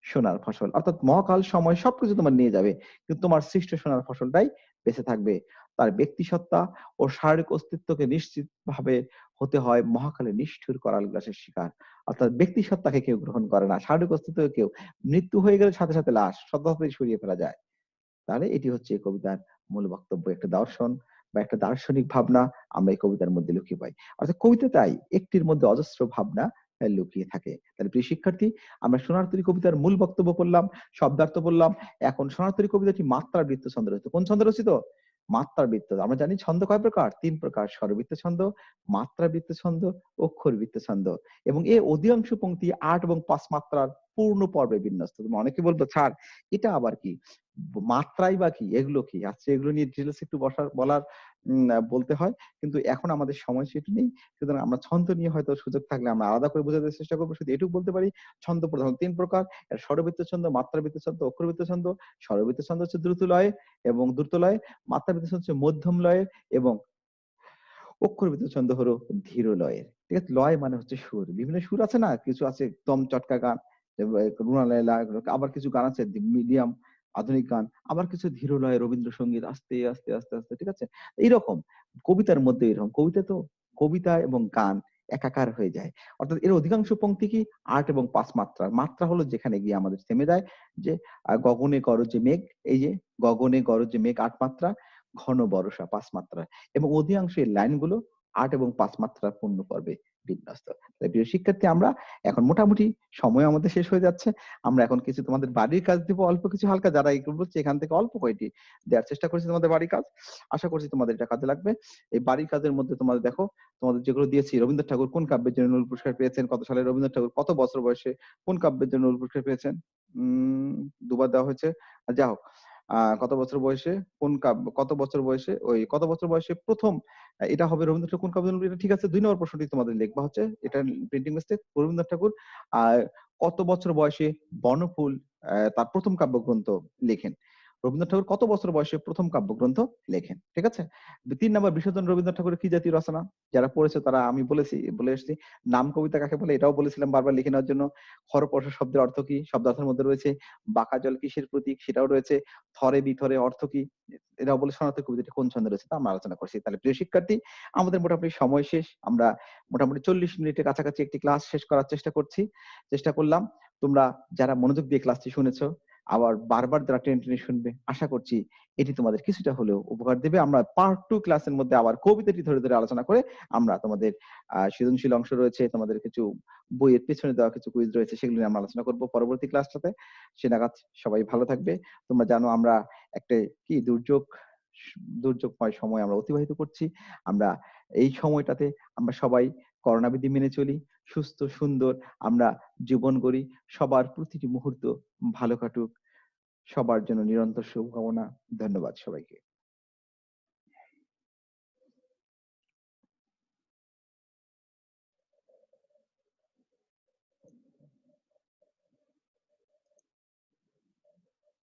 সোনার ফসল। অর্থাৎ মহাকাল সময় সবকিছু তোমার নিয়ে যাবে, কিন্তু তোমার সৃষ্ট সোনার ফসলটাই বেঁচে থাকবে। তার ব্যক্তিসত্তা ও শারীরিক অস্তিত্বকে নিশ্চিতভাবে হতে হয় মহাকালে নিষ্ঠুর করাল গ্রাসের শিকার। অর্থাৎ ব্যক্তিসত্তাকে কেউ গ্রহণ করে না, শারীরিক অস্তিত্বকে কেউ, মৃত্যু হয়ে গেলে সাথে সাথে লাশ সদ্যহতেই সরিয়ে ফেলা যায়। তাহলে এটি হচ্ছে এই কবিতার মূল বক্তব্য, একটা দর্শন বা একটা দার্শনিক ভাবনা আমরা এই কবিতার মধ্যে লুকিয়ে পাই। অর্থাৎ কবিতাটাই একটির মধ্যে অজস্র ভাবনা লুকিয়ে থাকে। তাহলে প্রিয় শিক্ষার্থী, আমরা সোনার তরী কবিতার মূল বক্তব্য পড়লাম, শব্দার্থ বললাম। এখন সোনার তরী কবিতাটি মাত্রা বৃত্ত ছন্দ রচিত। কোন ছন্দ রচিত? মাত্রা বৃত্ত। আমরা জানি ছন্দ কয় প্রকার? 3 প্রকার: স্বরবৃত্ত ছন্দ, মাত্রা বৃত্ত ছন্দ, অক্ষর বৃত্ত ছন্দ। এবং এর অধিকাংশ পংক্তি 8 এবং 5 মাত্রার পূর্ণ পর্বে বিন্যস্ত। তোমরা অনেকে বলবো, স্যার এটা আবার কি, মাত্রাই বা কি, এগুলো কি? আচ্ছা, এগুলো নিয়ে ডিটেলস একটু বলার বলতে হয়, কিন্তু এখন আমাদের সময় সেটি নেই। সুতরাং আমরা ছন্দ নিয়ে হয়তো সুযোগ থাকলে আমরা আলাদা করে বোঝাতে চেষ্টা করবো। শুধু এটুকু বলতে পারি, ছন্দ প্রধানত 3 প্রকার: স্বরবৃত্ত ছন্দ, মাত্রাবৃত্ত ছন্দ, অক্ষরবৃত্ত ছন্দ। স্বরবৃত্ত ছন্দ হচ্ছে দ্রুত লয়ে এবং দ্রুত লয়ে, মাত্রাবৃত্ত ছন্দ হচ্ছে মধ্যম লয়ে, এবং অক্ষরবৃত্ত ছন্দ হলো ধীর লয়ের। ঠিক আছে? লয় মানে হচ্ছে সুর। বিভিন্ন সুর আছে না, কিছু আছে একদম চটকা গান, রুনা লায়লা, আবার কিছু গান আছে মিডিয়াম আধুনিক গান, আবার কিছু ধীর লয় রবীন্দ্রসঙ্গীত, আস্তে আস্তে আস্তে আস্তে। ঠিক আছে? এইরকম কবিতার মধ্যে এরকম, কবিতা তো কবিতা এবং গান একাকার হয়ে যায়। অর্থাৎ এর অধিকাংশ পংক্তি কি 8 এবং 5 মাত্রা। মাত্রা হলো যেখানে গিয়ে আমাদের থেমে যায়, যে গগনে গরজে মেঘ, এই যে গগনে গরজে মেঘ 8 মাত্রা, ঘন বর্ষা 5 মাত্রা, এবং অধিকাংশ এই লাইনগুলো 8 এবং 5 মাত্রার পূর্ণ পর্বে বিন্যস্ত। তাই প্রিয় শিক্ষার্থী, আমরা এখন মোটামুটি সময় আমাদের শেষ হয়ে যাচ্ছে। আমরা এখন কিছু তোমাদের বাড়ির কাজ দিব, অল্প কিছু হালকা, যারা এগুলো বলছে এখান থেকে অল্প কয়টি দেওয়ার চেষ্টা করছি তোমাদের বাড়ির কাজ। আশা করছি তোমাদের এটা কাজে লাগবে। এই বাড়ির কাজের মধ্যে তোমাদের দেখো, তোমাদের যেগুলো দিয়েছি, রবীন্দ্রনাথ ঠাকুর কোন কাব্যের জন্য নোবেল পুরস্কার পেয়েছেন, কত সালে, রবীন্দ্রনাথ ঠাকুর কত বছর বয়সে কোন কাব্যের জন্য নোবেল পুরস্কার পেয়েছেন, দুবার দেওয়া হয়েছে। যা হোক, কত বছর বয়সে কোন কাব্য, কত বছর বয়সে, ওই কত বছর বয়সে প্রথম, এটা হবে রবীন্দ্রনাথ ঠাকুর কোন কাব্য, এটা ঠিক আছে। 2 নম্বর প্রশ্নটি তোমাদের লিখবা হচ্ছে, এটা প্রিন্টিং মিস্টেক, রবীন্দ্রনাথ ঠাকুর কত বছর বয়সে বনফুল তার প্রথম কাব্যগ্রন্থ লেখেন। রবীন্দ্রনাথ ঠাকুর কত বছর বয়সে প্রথম কাব্যগ্রন্থ লেখেন। ঠিক আছে? 3 নম্বর, বিসর্জন রবীন্দ্রনাথ ঠাকুরের কি জাতীয় রচনা? যারা পড়েছে তারা, আমি বলে এসেছি, নাম কবিতা কাকে বলে এটাও বলেছিলাম বারবার লিখে নেওয়ার জন্য। খরপর্শ শব্দের অর্থ কি? শব্দার্থের মধ্যে রয়েছে। বাঁকা জল কিসের প্রতীক? সেটাও রয়েছে। থরে বিথরে অর্থ কি? এটাও বলে। সনাতন কবিতাটি কোন ছন্দে রয়েছে তা আমরা আলোচনা করছি। তাহলে প্রিয় শিক্ষার্থী, আমাদের মোটামুটি সময় শেষ। আমরা মোটামুটি 40 মিনিটের কাছাকাছি একটি ক্লাস শেষ করার চেষ্টা করলাম। তোমরা যারা মনোযোগ দিয়ে ক্লাসটি শুনেছো, আবার বারবার যারা টেনে টেনে শুনবে, আশা করছি এটি তোমাদের কিছুটা হলেও উপকার দেবে। আমরা পার্ট 2 ক্লাসের মধ্যে আবার কবিতাটি ধরে ধরে আলোচনা করে আমরা তোমাদের সৃজনশীল অংশ রয়েছে, তোমাদের কিছু বইয়ের পেছনে দেওয়া কিছু কুইজ রয়েছে, সেগুলো নিয়ে আমরা আলোচনা করব পরবর্তী ক্লাসটাতে। সে নাগাদ সবাই ভালো থাকবে। তোমরা জানো আমরা একটা কি দুর্যোগময় সময় আমরা অতিবাহিত করছি। আমরা এই সময়টাতে আমরা সবাই করোনা বিধি মেনে চলি, সুস্থ সুন্দর আমরা জীবন গড়ি। সবার প্রতিটি মুহূর্ত ভালো কাটুক, সবার জন্য নিরন্তর শুভকামনা। ধন্যবাদ সবাইকে।